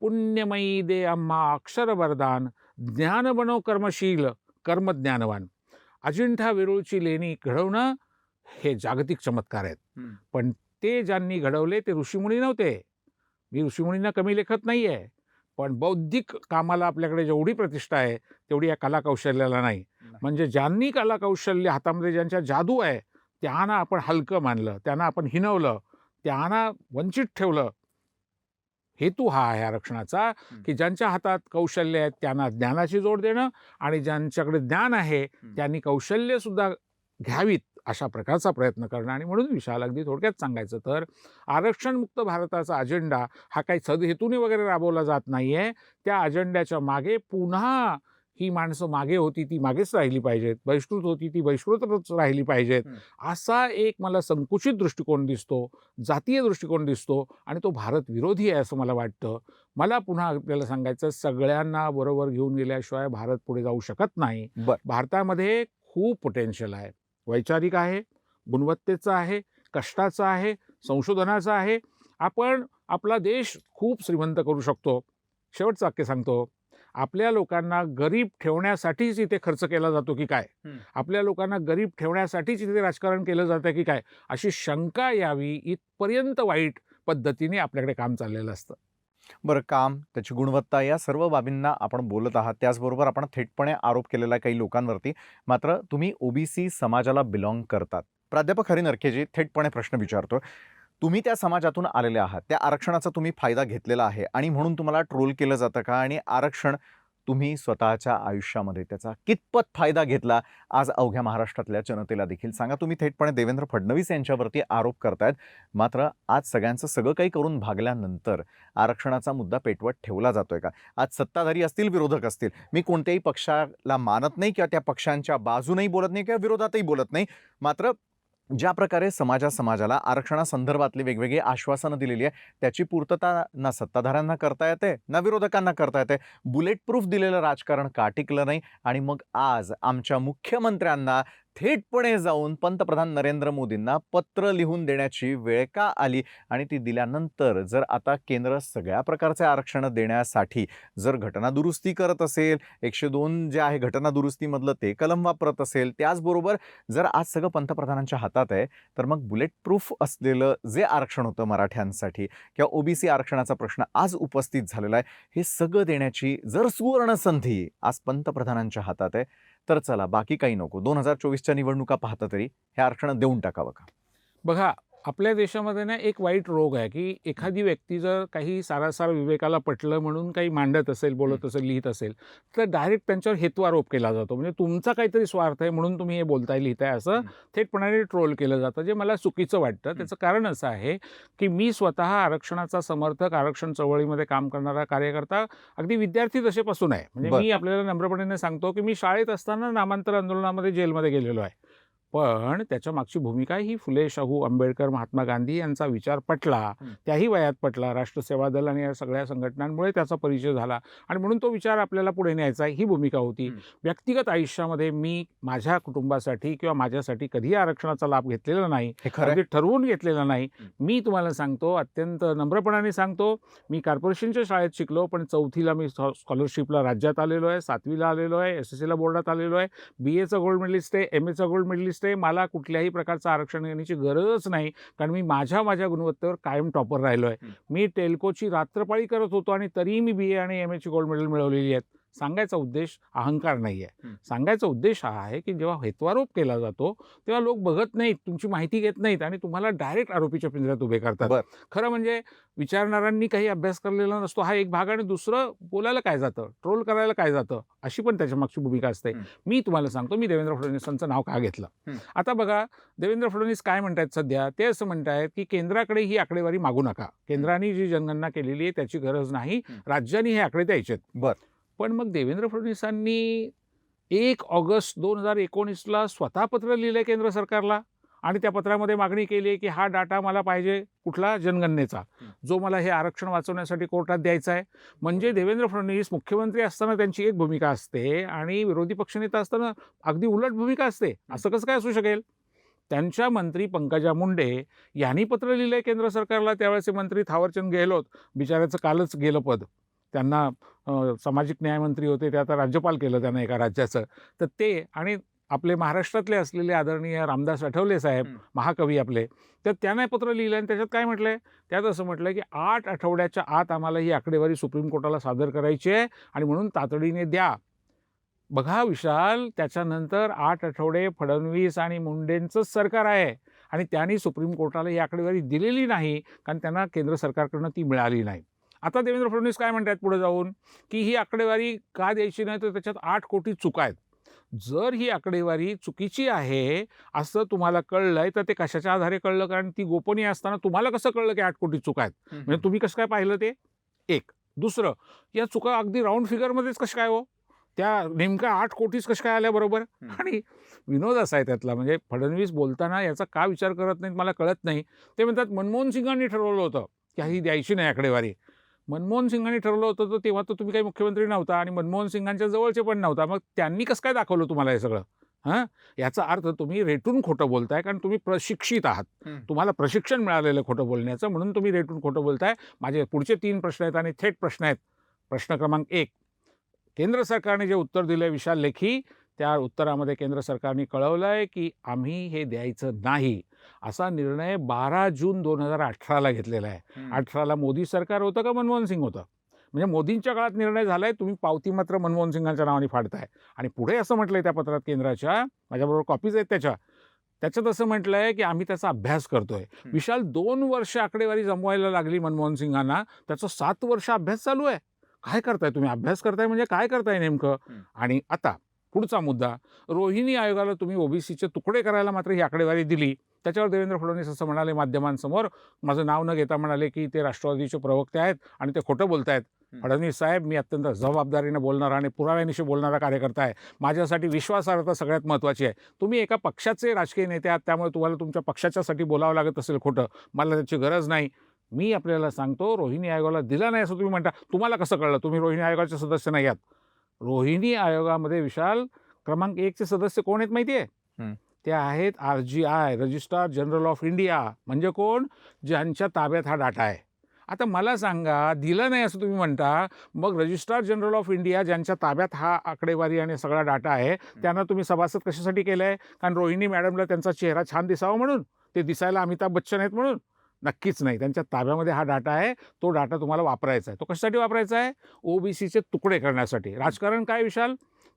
पुण्यमयी दे आम्हा अक्षर वरदान, ज्ञान बनव कर्मशील, कर्मज्ञानवान. अजिंठा वेरूळची लेणी घडवणं हे जागतिक चमत्कार आहेत. पण ते ज्यांनी घडवले ते ऋषीमुनी नव्हते. मी ऋषीमुनींना कमी लेखत नाही आहे. पण बौद्धिक कामाला आपल्याकडे जेवढी प्रतिष्ठा आहे, तेवढी या कलाकौशल्याला नाही. म्हणजे ज्यांनी कलाकौशल्य हातामध्ये ज्यांच्या जादू आहे, त्यांना आपण हलकं मानलं, त्यांना आपण हिणवलं, त्यांना वंचित ठेवलं. हेतू हा आहे आरक्षणाचा, की ज्यांच्या हातात कौशल्य आहेत त्यांना ज्ञानाची जोड देणं आणि ज्यांच्याकडे ज्ञान आहे त्यांनी कौशल्यसुद्धा घ्यावीत अशा प्रकारचा प्रयत्न करणं. आणि म्हणून विशाल, अगदी थोडक्यात सांगायचं तर आरक्षणमुक्त भारताचा अजेंडा हा काही सदहेतूने वगैरे राबवला जात नाही आहे. त्या अजेंड्याच्या मागे पुन्हा ही माणसं मागे होती ती मागेच राहिली पाहिजेत, बहिष्कृत होती ती बहिष्कृतच राहिली पाहिजेत, असा एक मला संकुचित दृष्टिकोन दिसतो, जातीय दृष्टिकोन दिसतो आणि तो भारत विरोधी आहे असं मला वाटतं. मला पुन्हा आपल्याला सांगायचं, सगळ्यांना बरोबर घेऊन गेल्याशिवाय भारत पुढे जाऊ शकत नाही. भारतामध्ये खूप पोटेन्शियल आहे. वैचारिक आहे, गुणवत्तेचं आहे, कष्टाचं आहे, संशोधनाचं आहे. आपण आपला देश खूप श्रीमंत करू शकतो. शेवटचं वाक्य सांगतो, आपल्या लोकांना गरीब ठेवण्यासाठीच इथे खर्च केला जातो की काय? आपल्या लोकांना गरीब ठेवण्यासाठीच इथे राजकारण केलं जातं की काय? अशी शंका यावी इथपर्यंत वाईट पद्धतीने आपल्याकडे काम चाललेलं असतं. बरं, काम, त्याची गुणवत्ता या सर्व बाबींना आपण बोलत आहात. त्याचबरोबर आपण थेटपणे आरोप केलेला आहे काही लोकांवरती. मात्र तुम्ही ओबीसी समाजाला बिलॉंग करतात. प्राध्यापक हरी नरकेजी, थेटपणे प्रश्न विचारतो. तुम्ही त्या समाजातून आलेले आहात. त्या आरक्षणाचा तुम्ही फायदा घेतलेला आहे आणि म्हणून तुम्हाला ट्रोल केलं जातं का? आणि आरक्षण तुम्ही स्वतःच्या आयुष्यामध्ये त्याचा कितपत फायदा घेतला, आज अवघ्या महाराष्ट्रातल्या जनतेला देखील सांगा. तुम्ही थेटपणे देवेंद्र फडणवीस यांच्यावरती आरोप करतायत. मात्र आज सगळ्यांचं सगळं काही करून भागल्यानंतर आरक्षणाचा मुद्दा पेटवत ठेवला जातोय का? आज सत्ताधारी असतील, विरोधक असतील, मी कोणत्याही पक्षाला मानत नाही किंवा त्या पक्षांच्या बाजूनही बोलत नाही किंवा विरोधातही बोलत नाही. मात्र ज्या प्रकारे समाजाला आरक्षणासंदर्भातली वेगवेगळी आश्वासनं दिलेली आहे, त्याची पूर्तता ना सत्ताधाऱ्यांना करता येते, ना विरोधकांना करता येते. बुलेट प्रूफ दिलेलं राजकारण का टिकलं नाही? आणि मग आज आमच्या मुख्यमंत्र्यांना थेटपणे जाऊन पंतप्रधान नरेंद्र मोदींना पत्र लिहून देण्याची वेळ का आली? आणि ती दिल्यानंतर जर आता केंद्र सगळ्या प्रकारचे आरक्षण देण्यासाठी जर घटनादुरुस्ती करत असेल, 102 जे आहे घटनादुरुस्तीमधलं ते कलम वापरत असेल, त्याचबरोबर जर आज सगळं पंतप्रधानांच्या हातात आहे, तर मग बुलेट प्रूफ असलेलं जे आरक्षण होतं मराठ्यांसाठी किंवा ओबीसी आरक्षणाचा प्रश्न आज उपस्थित झालेला आहे, हे सगळं देण्याची जर सुवर्ण संधी आज पंतप्रधानांच्या हातात आहे, तर चला बाकी काही नको, 2024च्या निवडणुका पाहता तरी हे आरक्षण देऊन टाकावं का? बघा, आपल्या देशामध्ये ना एक वाईट रोग आहे, की एखादी व्यक्ती जर काही सारासार विवेकाला पटलं म्हणून काही मांडत असेल, बोलत असेल, लिहित असेल, तर डायरेक्ट त्यांच्यावर हेत्वारोप केला जातो. म्हणजे तुमचा काहीतरी स्वार्थ आहे म्हणून तुम्ही हे बोलताय, लिहिताय असं थेटपणाने ट्रोल केलं जातं, जे मला चुकीचं वाटतं. त्याचं कारण असं आहे, की मी स्वतः आरक्षणाचा समर्थक, आरक्षण चळवळीमध्ये काम करणारा कार्यकर्ता अगदी विद्यार्थी दशेपासून आहे. म्हणजे बरं. मी आपल्याला नम्रपणे सांगतो, की मी शाळेत असताना नामांतर आंदोलनामध्ये जेलमध्ये गेलेलो आहे. पण त्याच्या मागची भूमिका ही फुले, शाहू, आंबेडकर, महात्मा गांधी यांचा विचार पटला, त्याही वयात पटला. राष्ट्रसेवा दल आणि या सगळ्या संघटनांमुळे त्याचा परिचय झाला आणि म्हणून तो विचार आपल्याला पुढे न्यायचा ही भूमिका होती. व्यक्तिगत आयुष्यामध्ये मी माझ्या कुटुंबासाठी किंवा माझ्यासाठी कधीही आरक्षणाचा लाभ घेतलेला नाही, हे खरं आहे. अगदी ठरवून घेतलेला नाही. मी तुम्हाला सांगतो, अत्यंत नम्रपणाने सांगतो, मी कॉर्पोरेशनच्या शाळेत शिकलो, पण 4थीला मी स्कॉलरशिपला राज्यात आलेलो आहे, 7वीला आलेलो आहे, SSCला बोर्डात आलेलो आहे, BAचा गोल्ड मेडलिस्ट आहे, MAचा गोल्ड मेडलिस्ट आहे. मला कुठल्याही प्रकारचं आरक्षण घेण्याची गरजच नाही, कारण मी माझ्या गुणवत्तेवर कायम टॉपर राहिलो आहे. मी टेल्कोची रात्रपाळी करत होतो आणि तरीही मी BA आणि MAची गोल्ड मेडल मिळवलेली आहेत. सांगायचा उद्देश अहंकार नाही आहे. सांगायचा उद्देश हा आहे, की जेव्हा हेत्वारोप केला जातो तेव्हा लोक बघत नाहीत, तुमची माहिती घेत नाहीत आणि तुम्हाला डायरेक्ट आरोपीच्या पिंजऱ्यात उभे करतात. बरं. खरं म्हणजे विचारणाऱ्यांनी काही अभ्यास करलेला नसतो हा एक भाग, आणि दुसरं बोलायला काय जातं, ट्रोल करायला काय जातं, अशी पण त्याच्या मागची भूमिका असते. मी तुम्हाला सांगतो, मी देवेंद्र फडणवीसांचं नाव का घेतलं. आता बघा, देवेंद्र फडणवीस काय म्हणतायत सध्या, ते असं म्हणतायत की केंद्राकडे ही आकडेवारी मागू नका, केंद्राने जी जनगणना केलेली आहे त्याची गरज नाही, राज्यांनी हे आकडे द्यायचेत. बरं. पण मग देवेंद्र फडणवीसांनी 1 ऑगस्ट 2019ला स्वतः पत्र लिहिलंय केंद्र सरकारला आणि त्या पत्रामध्ये मागणी केली आहे की हा डाटा मला पाहिजे, कुठला, जनगणनेचा, जो मला हे आरक्षण वाचवण्यासाठी कोर्टात द्यायचा आहे. म्हणजे देवेंद्र फडणवीस मुख्यमंत्री असताना त्यांची एक भूमिका असते आणि विरोधी पक्षनेता असताना अगदी उलट भूमिका असते. असं कसं काय असू शकेल? त्यांच्या मंत्री पंकजा मुंडे यांनी पत्र लिहिलंय केंद्र सरकारला, त्यावेळेचे मंत्री थावरचंद गेहलोत, बिचाऱ्याचं कालच गेलं पद, त्यांना सामाजिक न्यायमंत्री होते, ते आता राज्यपाल केलं त्यांना एका राज्याचं. तर ते आणि आपले महाराष्ट्रातले असलेले आदरणीय रामदास आठवले साहेब, महाकवी आपले, तर त्यांना पत्र लिहिलं आणि त्याच्यात काय म्हटलंय, त्यात असं म्हटलं की 8 आठवड्याच्या आत आम्हाला ही आकडेवारी सुप्रीम कोर्टाला सादर करायची आहे आणि म्हणून तातडीने द्या. बघा विशाल, त्याच्यानंतर 8 आठवडे फडणवीस आणि मुंडेंचंच सरकार आहे आणि त्यांनी सुप्रीम कोर्टाला ही आकडेवारी दिलेली नाही, कारण त्यांना केंद्र सरकारकडनं ती मिळाली नाही. आता देवेंद्र फडणवीस काय म्हणतात पुढे जाऊन, की ही आकडेवारी का द्यायची नाही, तर त्याच्यात 8 कोटी चुका आहेत. जर ही आकडेवारी चुकीची आहे असं तुम्हाला कळलंय, तर ते कशाच्या आधारे कळलं, कारण ती गोपनीय असताना तुम्हाला कसं कळलं की 8 कोटी चुका आहेत? म्हणजे तुम्ही कसं काय पाहिलं ते? एक. दुसरं, या चुका अगदी राऊंड फिगरमध्येच कशा काय हो, त्या नेमक्या 8 कोटीच कशा काय आल्या बरोबर? आणि विनोद असा आहे त्यातला, म्हणजे फडणवीस बोलताना याचा का विचार करत नाहीत मला कळत नाही. ते म्हणतात मनमोहन सिंगांनी ठरवलं होतं की ही द्यायची नाही आकडेवारी. मनमोहन सिंगांनी ठरवलं होतं, तर तेव्हा तर तुम्ही काही मुख्यमंत्री नव्हता आणि मनमोहन सिंगांच्या जवळचे पण नव्हता. मग त्यांनी कसं काय दाखवलं तुम्हाला हे सगळं? याचा अर्थ तुम्ही रेटून खोटं बोलताय, कारण तुम्ही प्रशिक्षित आहात, तुम्हाला प्रशिक्षण मिळालेलं खोटं बोलण्याचं, म्हणून तुम्ही रेटून खोटं बोलताय. माझे पुढचे 3 प्रश्न आहेत आणि थेट प्रश्न आहेत. प्रश्न क्रमांक 1, केंद्र सरकारने जे उत्तर दिलं विशाल लेखी, त्या उत्तरामध्ये केंद्र सरकारने कळवलं आहे की आम्ही हे द्यायचं नाही. असा निर्णय 12 जून 2018ला घेतलेला आहे. 18ला मोदी सरकार होतं का मनमोहन सिंग होतं? म्हणजे मोदींच्या काळात निर्णय झालाय, तुम्ही पावती मात्र मनमोहन सिंगांच्या नावाने फाडताय. आणि पुढे असं म्हटलंय त्या पत्रात केंद्राच्या, माझ्याबरोबर कॉपीज आहेत त्याच्यात असं म्हटलंय की आम्ही त्याचा अभ्यास करतोय. विशाल, 2 वर्ष आकडेवारी जमवायला लागली मनमोहन सिंगांना, त्याचा 7 वर्ष अभ्यास चालू आहे. काय करताय तुम्ही? अभ्यास करताय म्हणजे काय करताय नेमकं? आणि आता पुढचा मुद्दा, रोहिणी आयोगाला तुम्ही ओबीसीचे तुकडे करायला मात्र ही आकडेवारी दिली. त्याच्यावर देवेंद्र फडणवीस असं म्हणाले माध्यमांसमोर, माझं नाव न घेता म्हणाले की ते राष्ट्रवादीचे प्रवक्ते आहेत आणि ते खोटं बोलतायत. फडणवीस साहेब, मी अत्यंत जबाबदारीने बोलणारा आणि पुराव्यानिशी बोलणारा कार्यकर्ता आहे. माझ्यासाठी विश्वासार्हता सगळ्यात महत्त्वाची आहे. तुम्ही एका पक्षाचे राजकीय नेते आहात, त्यामुळे तुम्हाला तुमच्या पक्षाच्यासाठी बोलावं लागत असेल खोटं, मला त्याची गरज नाही. मी आपल्याला सांगतो, रोहिणी आयोगाला दिला नाही असं तुम्ही म्हणता. तुम्हाला कसं कळलं? तुम्ही रोहिणी आयोगाचे सदस्य नाही आहात. रोहिणी आयोगामध्ये विशाल क्रमांक 1चे सदस्य कोण आहेत माहिती आहे? ते आहेत RGI, registrar general of India. म्हणजे कोण? ज्यांच्या ताब्यात हा डाटा आहे. आता मला सांगा, दिलं नाही असं तुम्ही म्हणता, मग रजिस्ट्रार जनरल ऑफ इंडिया ज्यांच्या ताब्यात हा आकडेवारी आणि सगळा डाटा आहे, त्यांना तुम्ही सभासद कशासाठी केलं आहे? कारण रोहिणी मॅडमला त्यांचा चेहरा छान दिसावा म्हणून? ते दिसायला अमिताभ बच्चन आहेत म्हणून? नक्कीच नाही. त्यांच्या ताब्यामध्ये हा डाटा आहे, तो डाटा तुम्हाला वापरायचा आहे. तो कशासाठी वापरायचा आहे? ओबीसीचे तुकडे करण्यासाठी. राजकारण काय विशाल?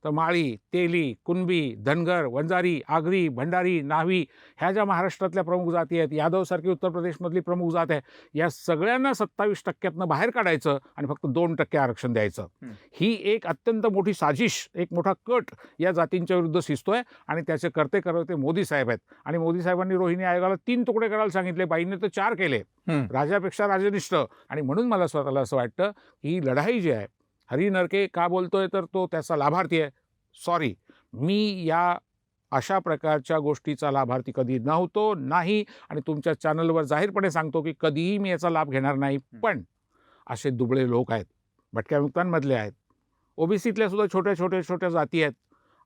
तर माळी, तेली, कुणबी, धनगर, वंजारी, आगरी, भंडारी, न्हावी ह्या ज्या महाराष्ट्रातल्या प्रमुख जाती आहेत, यादवसारखी उत्तर प्रदेशमधली प्रमुख जात आहे, या सगळ्यांना 27% बाहेर काढायचं आणि फक्त 2% आरक्षण द्यायचं. ही एक अत्यंत मोठी साजिश, एक मोठा कट या जातींच्या विरुद्ध शिजतोय आणि त्याचे करते मोदी साहेब आहेत. आणि मोदी साहेबांनी रोहिणी आयोगाला 3 तुकडे करायला सांगितले, बाईंनी तर 4 केले. राजापेक्षा राजनिष्ठ. आणि म्हणून मला स्वतःला असं वाटतं की ही लढाई जी आहे, हरी नरके का बोलतोय तर तो त्याचा लाभार्थी आहे. सॉरी, मी या अशा प्रकारच्या गोष्टीचा लाभार्थी कधी नव्हतो, नाही, आणि तुमच्या चॅनलवर जाहीरपणे सांगतो की कधीही मी याचा लाभ घेणार नाही. पण असे दुबळे लोक आहेत, भटक्या मुक्तांमधले आहेत, ओबीसीतल्या सुद्धा छोट्या जाती आहेत,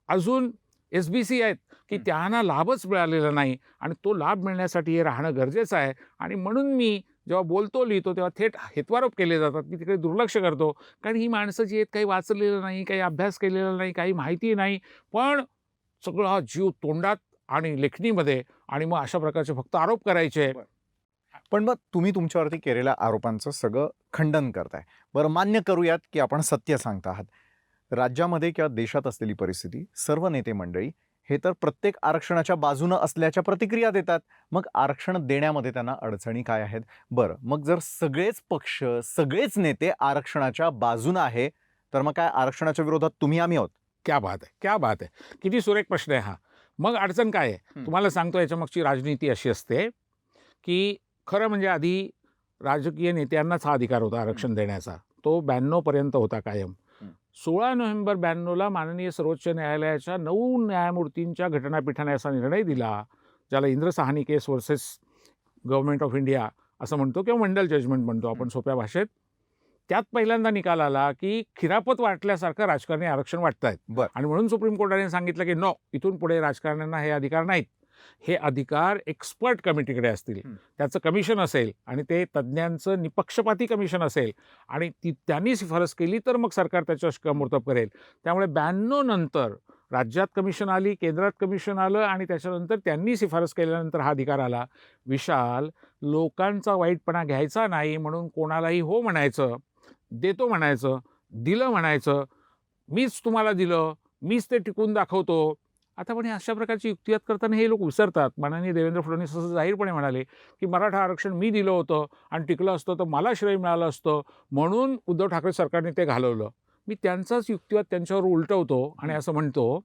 अजून SBC आहेत की त्यांना लाभच मिळालेला नाही आणि तो लाभ मिळण्यासाठी हे राहणं गरजेचं आहे. आणि म्हणून मी जेव्हा बोलतो, लिहितो तेव्हा थेट हेत्वारोप केले जातात. मी तिकडे दुर्लक्ष करतो, कारण ही माणसं जी आहेत काही वाचलेलं नाही, काही अभ्यास केलेला नाही, काही माहिती नाही, पण सगळा जीव तोंडात आणि लेखणीमध्ये, आणि मग अशा प्रकारचे फक्त आरोप करायचे. पण मग तुम्ही तुमच्यावरती केलेल्या आरोपांचं सगळं खंडन करताय. बरं, मान्य करूयात की आपण सत्य सांगता आहात. राज्यामध्ये किंवा देशात असलेली परिस्थिती, सर्व नेते मंडळी हे तर प्रत्येक आरक्षणाच्या बाजूनं असल्याच्या प्रतिक्रिया देतात. मग आरक्षण देण्यामध्ये त्यांना अडचणी काय आहेत? बरं, मग जर सगळेच पक्ष, सगळेच नेते आरक्षणाच्या बाजूनं आहे, तर मग काय आरक्षणाच्या विरोधात तुम्ही आम्ही आहोत? क्या बात आहे, क्या बात आहे. किती सुरेख प्रश्न आहे हा. मग अडचण काय आहे? तुम्हाला सांगतो, याच्यामागची राजनीती अशी असते की खरं म्हणजे आधी राजकीय नेत्यांनाच हा अधिकार होता आरक्षण देण्याचा. तो 92 पर्यंत होता कायम. 16 नोव्हेंबर 92ला माननीय सर्वोच्च न्यायालयाच्या 9 न्यायमूर्तींच्या घटनापीठाने असा निर्णय दिला, ज्याला इंद्र साहनी केस वर्सेस गव्हर्नमेंट ऑफ इंडिया असं म्हणतो किंवा मंडल जजमेंट म्हणतो आपण सोप्या भाषेत. त्यात पहिल्यांदा निकाल आला की खिरापत वाटल्यासारखं राजकारणी आरक्षण वाटतायत. बरं. आणि म्हणून सुप्रीम कोर्टाने सांगितलं की नो, इथून पुढे राजकारण्यांना हे अधिकार नाहीत. हे अधिकार एक्सपर्ट कमिटीकडे असतील. त्याचं कमिशन असेल आणि ते तज्ज्ञांचं निपक्षपाती कमिशन असेल आणि त्यांनी शिफारस केली तर मग सरकार त्याच्यावर शिक्कामोर्तब करेल. त्यामुळे 92 नंतर राज्यात कमिशन आली, केंद्रात कमिशन आलं आणि त्याच्यानंतर त्यांनी शिफारस केल्यानंतर हा अधिकार आला. विशाल, लोकांचा वाईटपणा घ्यायचा नाही म्हणून कोणालाही हो म्हणायचं, देतो म्हणायचं, दिलं म्हणायचं, मीच तुम्हाला दिलं, मीच ते टिकून दाखवतो. आता पण हे अशा प्रकारची युक्तिवाद करताना हे लोक विसरतात. माननीय देवेंद्र फडणवीस असं जाहीरपणे म्हणाले की मराठा आरक्षण मी दिलं होतं आणि टिकलं असतं तर मला श्रेय मिळालं असतं, म्हणून उद्धव ठाकरे सरकारने ते घालवलं. मी त्यांचाच युक्तिवाद त्यांच्यावर उलटवतो आणि असं म्हणतो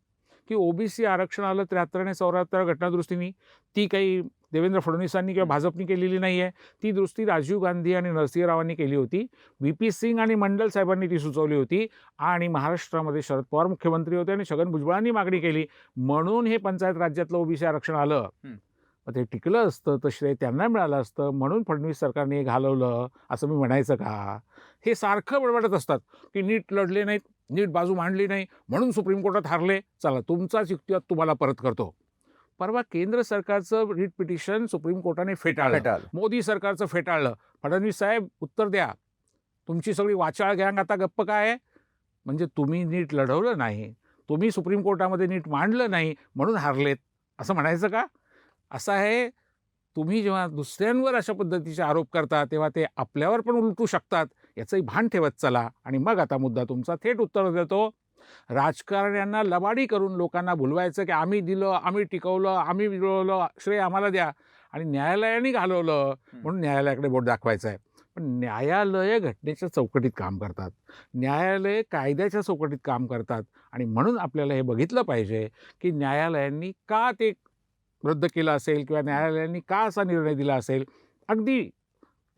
की ओबीसी आरक्षण आलं 73 आणि 74 घटनादुरुस्तीनी, ती काही देवेंद्र फडणवीसांनी किंवा भाजपनी केलेली नाही आहे. ती दुरुस्ती राजीव गांधी आणि नरसिंह रावांनी केली होती. VP सिंग आणि मंडल साहेबांनी ती सुचवली होती आणि महाराष्ट्रामध्ये शरद पवार मुख्यमंत्री होते आणि छगन भुजबळांनी मागणी केली, म्हणून हे पंचायत राज्यातलं ओबीसी आरक्षण आलं. मग ते टिकलं असतं तर श्रेय त्यांना मिळालं असतं, म्हणून फडणवीस सरकारने हे घालवलं असं मी म्हणायचं का? हे सारखं बडबडत असतात की नीट लढले नाहीत, नीट बाजू मांडली नाही म्हणून सुप्रीम कोर्टात हारले. चला, तुमचाच युक्तिवाद तुम्हाला परत करतो. परवा केंद्र सरकारचं रिट पिटिशन सुप्रीम कोर्टाने फेटाळलं. मोदी सरकारचं फेटाळलं. फडणवीस साहेब, उत्तर द्या. तुमची सगळी वाचाळ गँग आता गप्प काय आहे? म्हणजे तुम्ही नीट लढवलं नाही, तुम्ही सुप्रीम कोर्टामध्ये नीट मांडलं नाही म्हणून हारलेत असं म्हणायचं का? असं आहे, तुम्ही जेव्हा दुसऱ्यांवर अशा पद्धतीचे आरोप करता तेव्हा ते आपल्यावर पण उलटू शकतात, याचंही भान ठेवत चला. आणि मग आता मुद्दा तुमचा थेट उत्तर देतो. राजकारण्यांना लबाडी करून लोकांना भुलवायचं की आम्ही दिलं, आम्ही टिकवलं, आम्ही मिळवलं, श्रेय आम्हाला द्या, आणि न्यायालयाने घालवलं म्हणून न्यायालयाकडे बोट दाखवायचं आहे. पण न्यायालय घटनेच्या चौकटीत काम करतात, न्यायालय कायद्याच्या चौकटीत काम करतात, आणि म्हणून आपल्याला हे बघितलं पाहिजे की न्यायालयांनी का ते रद्द केलं असेल किंवा न्यायालयांनी का असा निर्णय दिला असेल. अगदी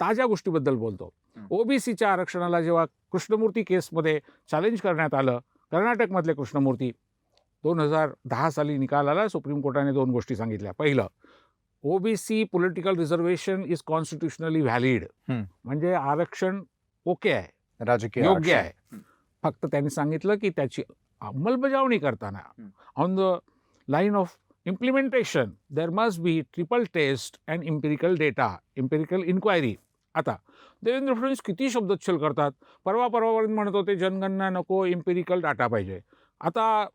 ताज्या गोष्टीबद्दल बोलतो. ओबीसीच्या आरक्षणाला जेव्हा कृष्णमूर्ती केसमध्ये चॅलेंज करण्यात आलं, कर्नाटकमधले कृष्णमूर्ती, 2010 साली निकाल आला. सुप्रीम कोर्टाने 2 गोष्टी सांगितल्या. पहिलं, OBC political reservation is constitutionally valid, म्हणजे आरक्षण ओके आहे, राजकीय योग्य आहे. फक्त त्यांनी सांगितलं की त्याची अंमलबजावणी करताना on the line of implementation there must be triple test and empirical data, empirical inquiry. आता देवेंद्र फडणवीस किती शब्दच्छल करतात. परवापर्यंत म्हणत होते जनगणना नको, इम्पिरिकल डाटा पाहिजे. आता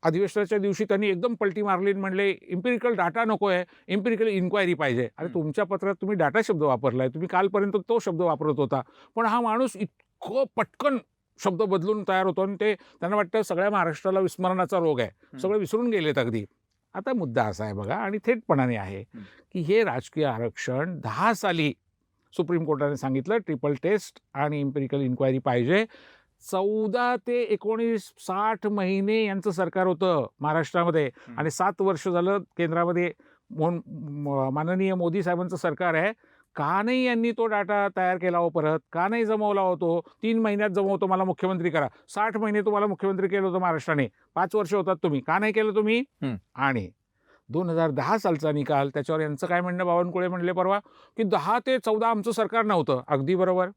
अधिवेशनाच्या दिवशी त्यांनी एकदम पलटी मारली आणि म्हणले इम्पिरिकल डाटा नको आहे, इम्पिरिकल इन्क्वायरी पाहिजे. अरे, तुमच्या पत्रात तुम्ही डाटा शब्द वापरलाय, तुम्ही कालपर्यंत तो शब्द वापरत होता, पण हा माणूस इतकं पटकन शब्द बदलून तयार होतो आणि ते त्यांना वाटतं सगळ्या महाराष्ट्राला विस्मरणाचा रोग आहे, सगळं विसरून गेलेत अगदी. आता मुद्दा असा आहे बघा आणि थेटपणाने आहे की हे राजकीय आरक्षण 10 साली सुप्रीम कोर्टाने सांगितलं ट्रिपल टेस्ट आणि इम्पेरिकल इन्क्वायरी पाहिजे. 14 ते 19 60 महिने यांचं सरकार होतं महाराष्ट्रामध्ये आणि 7 वर्ष झालं केंद्रामध्ये माननीय मोदी साहेबांचं सरकार आहे. का नाही यांनी तो डाटा तयार केला हो परत? का नाही जमवला होतो? 3 महिन्यात जमवतो मला मुख्यमंत्री करा. 60 महिने तुम्हाला मुख्यमंत्री केलं होतं महाराष्ट्राने. 5 वर्ष होतात तुम्ही. का नाही केलं तुम्ही? आणि 2010 सालचा निकाल त्याच्यावर यांचं काय म्हणणं बावनकुळे म्हणले परवा की 10 ते 14 आमचं सरकार नव्हतं. अगदी बरोबर.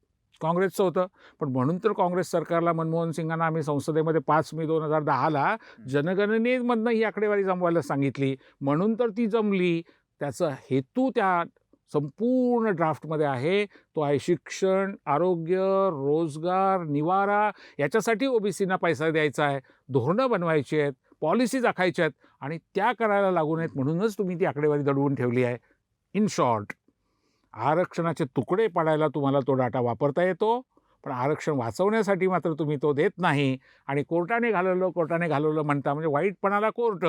काँग्रेसचं होतं. पण म्हणून तर काँग्रेस सरकारला मनमोहन सिंगांना आम्ही संसदेमध्ये 5 मे 2010ला जनगणनेमधनं ही आकडेवारी जमवायला सांगितली. म्हणून तर ती जमली. त्याचा हेतू त्या संपूर्ण ड्राफ्टमध्ये आहे. तो आहे शिक्षण, आरोग्य, रोजगार, निवारा याच्यासाठी ओबीसींना पैसा द्यायचा आहे. धोरणं बनवायची आहेत, पॉलिसीज आखायच्या आहेत आणि त्या करायला लागू नयेत म्हणूनच तुम्ही ती आकडेवारी दडवून ठेवली आहे. इन शॉर्ट, आरक्षणाचे तुकडे पाडायला तुम्हाला तो डाटा वापरता येतो, पण आरक्षण वाचवण्यासाठी मात्र तुम्ही तो देत नाही आणि कोर्टाने घालवलं म्हणता म्हणजे वाईटपणाला कोर्ट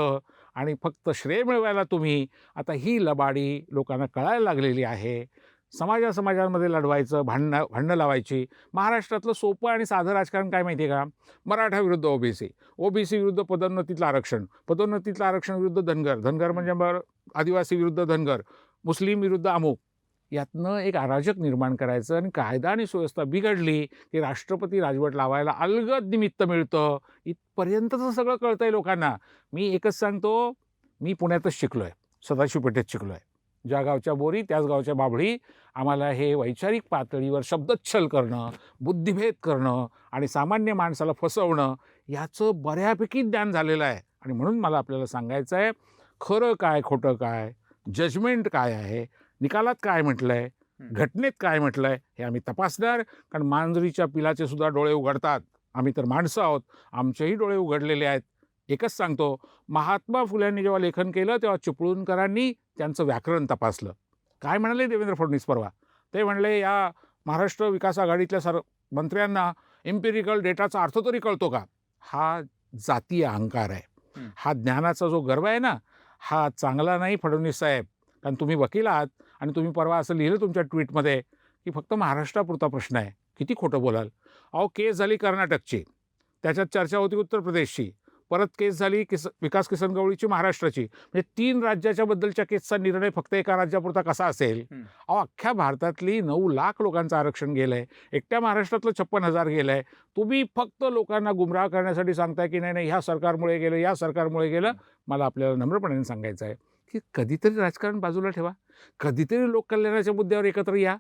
आणि फक्त श्रेय मिळवायला तुम्ही. आता ही लबाडी लोकांना कळायला लागलेली आहे. समाजामध्ये लढवायचं, भांडणं लावायची. महाराष्ट्रातलं सोपं आणि साधं राजकारण काय माहिती आहे का? मराठा विरुद्ध ओबीसी, ओबीसी विरुद्ध पदोन्नतीतलं आरक्षण, पदोन्नतीतलं आरक्षण विरुद्ध धनगर, धनगर म्हणजे आदिवासी विरुद्ध धनगर, मुस्लिम विरुद्ध अमुक. यातनं एक अराजक निर्माण करायचं आणि कायदा आणि सुव्यवस्था बिघडली की राष्ट्रपती राजवट लावायला अलगद निमित्त मिळतं. इथपर्यंतचं सगळं कळतंय लोकांना. मी एकच सांगतो, मी पुण्यातच शिकलो आहे, सदाशिव पेठेत शिकलो आहे. ज्या गावच्या बोरी त्याच गावच्या बाभळी. आम्हाला हे वैचारिक पातळीवर शब्दच्छल करणं, बुद्धिभेद करणं आणि सामान्य माणसाला फसवणं याचं बऱ्यापैकी ज्ञान झालेलं आहे. आणि म्हणून मला आपल्याला सांगायचं आहे, खरं काय खोटं काय, जजमेंट काय आहे, निकालात काय म्हटलं आहे, घटनेत काय म्हटलं आहे, हे आम्ही तपासणार. कारण मांजरीच्या पिलाचे सुद्धा डोळे उघडतात. आम्ही तर माणसं आहोत, आमचेही डोळे उघडलेले आहेत. एकच सांगतो, महात्मा फुल्यांनी जेव्हा लेखन केलं तेव्हा चिपळूणकरांनी त्यांचं व्याकरण तपासलं. काय म्हणाले देवेंद्र फडणवीस परवा? ते म्हणले या महाराष्ट्र विकास आघाडीतल्या मंत्र्यांना एम्पिरिकल डेटाचा अर्थ तरी कळतो का? हा जातीय अहंकार आहे. हा ज्ञानाचा जो गर्व आहे ना, हा चांगला नाही फडणवीस साहेब. कारण तुम्ही वकील आहात आणि तुम्ही परवा असं लिहिलं तुमच्या ट्विटमध्ये की फक्त महाराष्ट्रापुरता प्रश्न आहे. किती खोटं बोलाल? अहो, केस झाली कर्नाटकची, त्याच्यात चर्चा होती उत्तर प्रदेशची, परत केस झाली विकास किसन गवळीची महाराष्ट्राची. म्हणजे 3 राज्याच्या बद्दलच्या केसचा निर्णय फक्त एका राज्यापुरता कसा असेल? अहो, अख्ख्या भारतातली 9 लाख लोकांचं आरक्षण गेलं आहे. एकट्या महाराष्ट्रातलं 56,000 गेलं आहे. तुम्ही फक्त लोकांना गुमराह करण्यासाठी सांगताय की नाही ह्या सरकारमुळे गेलं, या सरकारमुळे गेलं. मला आपल्याला नम्रपणाने सांगायचं आहे की कधीतरी राजकारण बाजूला ठेवा, कधीतरी लोककल्याणाच्या मुद्द्यावर एकत्र या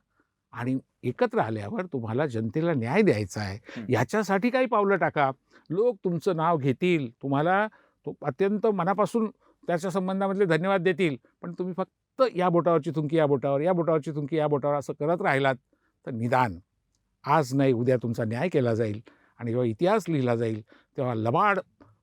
आणि एकत्र आल्यावर तुम्हाला जनतेला न्याय द्यायचा आहे. याच्यासाठी काही पावलं टाका. लोक तुमचं नाव घेतील, तुम्हाला तो अत्यंत मनापासून त्याच्या संबंधामधले धन्यवाद देतील. पण तुम्ही फक्त या बोटावरची थुंकी या बोटावर, या बोटावरची थुंकी या बोटावर असं करत राहिलात तर निदान आज नाही उद्या तुमचा न्याय केला जाईल आणि जेव्हा इतिहास लिहिला जाईल तेव्हा लबाड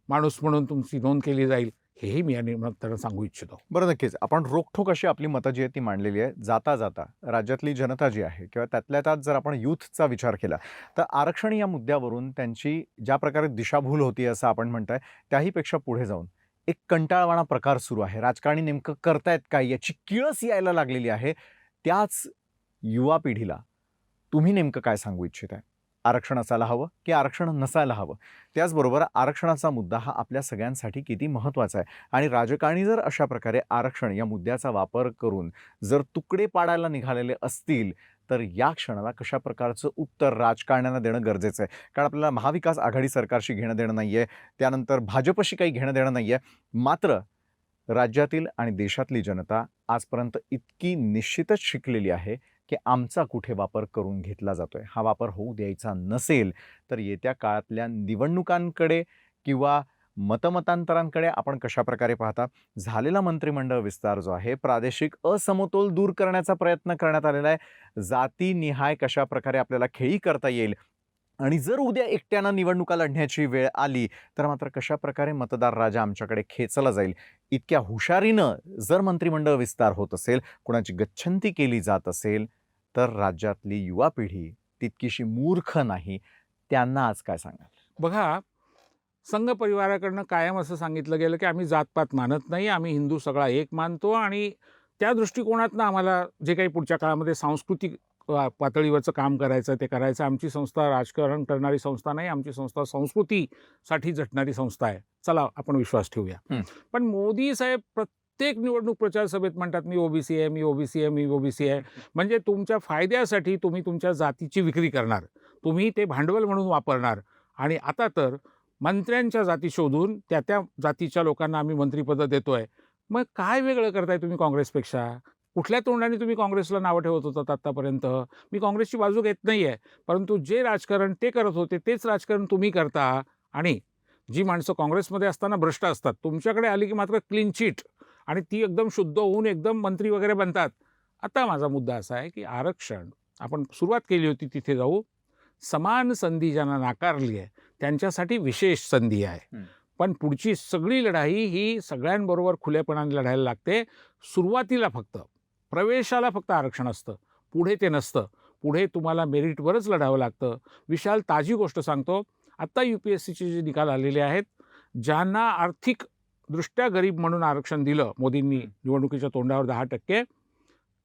माणूस म्हणून तुमची नोंद केली जाईल. हेही मी या निमित्तानं सांगू इच्छितो. बरं, नक्कीच आपण रोखठोक अशी आपली मतं जी आहे ती मांडलेली आहे. जाता जाता राज्यातली जनता जी आहे किंवा त्यातल्या त्यात जर आपण यूथचा विचार केला तर आरक्षण या मुद्द्यावरून त्यांची ज्या प्रकारे दिशाभूल होती असं आपण म्हणताय, त्याहीपेक्षा पुढे जाऊन एक कंटाळवाणा प्रकार सुरू आहे. राजकारणी नेमकं करतायत काय याची किळस यायला लागलेली आहे. त्याच युवा पिढीला तुम्ही नेमकं काय सांगू इच्छिताय? आरक्षण असायला हवं की आरक्षण नसायला हवं? त्याचबरोबर आरक्षणाचा मुद्दा हा आपल्या सगळ्यांसाठी किती महत्त्वाचा आहे आणि राजकारणी जर अशा प्रकारे आरक्षण या मुद्द्याचा वापर करून जर तुकडे पाडायला निघालेले असतील तर या क्षणाला कशा प्रकारचं उत्तर राजकारण्यांना देणं गरजेचं आहे? कारण आपल्याला महाविकास आघाडी सरकारशी घेणं देणं नाही आहे, त्यानंतर भाजपशी काही घेणं देणं नाही आहे. मात्र राज्यातील आणि देशातली जनता आजपर्यंत इतकी निश्चितच शिकलेली आहे की आमचा कुठे वापर करून घेतला जातोय. हा वापर होऊ द्यायचा नसेल तर येत्या काळातल्या निवडणुकांकडे किंवा मतमतांतरांकडे आपण कशा प्रकारे पाहता? झालेला मंत्रिमंडळ विस्तार जो आहे, प्रादेशिक असमतोल दूर करण्याचा प्रयत्न करण्यात आलेला आहे. जातीनिहाय कशा प्रकारे आपल्याला खेळी करता येईल आणि जर उद्या एकट्यानं निवडणुका लढण्याची वेळ आली तर मात्र कशा प्रकारे मतदार राजा आमच्याकडे खेचला जाईल. इतक्या हुशारीनं जर मंत्रिमंडळ विस्तार होत असेल, कुणाची गच्छंती केली जात असेल तर राज्यातली युवा पिढी तितकीशी मूर्ख नाही. त्यांना आज काय सांगाल? बघा, संघ परिवाराकडनं कायम असं सांगितलं गेलं, की आम्ही जातपात मानत नाही, आम्ही हिंदू सगळा एक मानतो आणि त्या दृष्टिकोनातनं आम्हाला जे काही पुढच्या काळामध्ये सांस्कृतिक पातळीवरचं काम करायचं ते करायचं. आमची संस्था राजकारण करणारी संस्था नाही, आमची संस्था संस्कृतीसाठी झटणारी संस्था आहे. चला आपण विश्वास ठेवूया. हं. पण मोदी साहेब प्रत्येक निवडणूक प्रचार सभेत म्हणतात, "मी ओबीसी आहे, मी ओबीसी आहे, मी ओबीसी आहे." म्हणजे तुमच्या फायद्यासाठी तुम्ही तुमच्या जातीची विक्री करणार. तुम्ही ते भांडवल म्हणून वापरणार आणि आता तर मंत्र्यांच्या जाती शोधून त्या जातीच्या लोकांना आम्ही मंत्रिपदं देतोय. मग काय वेगळं करताय तुम्ही काँग्रेसपेक्षा? कुठल्या तोंडाने तुम्ही काँग्रेसला नावं ठेवत होतात आत्तापर्यंत? मी काँग्रेसची बाजू घेत नाहीये. परंतु जे राजकारण ते करत होते तेच राजकारण तुम्ही करता आणि जी माणसं काँग्रेसमध्ये असताना भ्रष्ट असतात, तुमच्याकडे आली की मात्र क्लीन चिट आणि ती एकदम शुद्ध होऊन एकदम मंत्री वगैरे बनतात. आता माझा मुद्दा असा आहे, की आरक्षण आपण सुरुवात केली होती तिथे जाऊ. समान संधी ज्यांना नाकारली आहे, त्यांच्यासाठी विशेष संधी आहे. हं. पण पुढची सगळी लढाई ही सगळ्यांबरोबर खुलेपणाने लढायला लागते. सुरुवातीला फक्त, प्रवेशाला फक्त आरक्षण असतं. पुढे ते नसतं. पुढे तुम्हाला मेरिटवरच लढावं लागतं. विशाल, ताजी गोष्ट सांगतो. आत्ता UPSCचे जे निकाल आलेले आहेत, ज्यांना आर्थिकदृष्ट्या गरीब म्हणून आरक्षण दिलं मोदींनी निवडणुकीच्या तोंडावर 10%,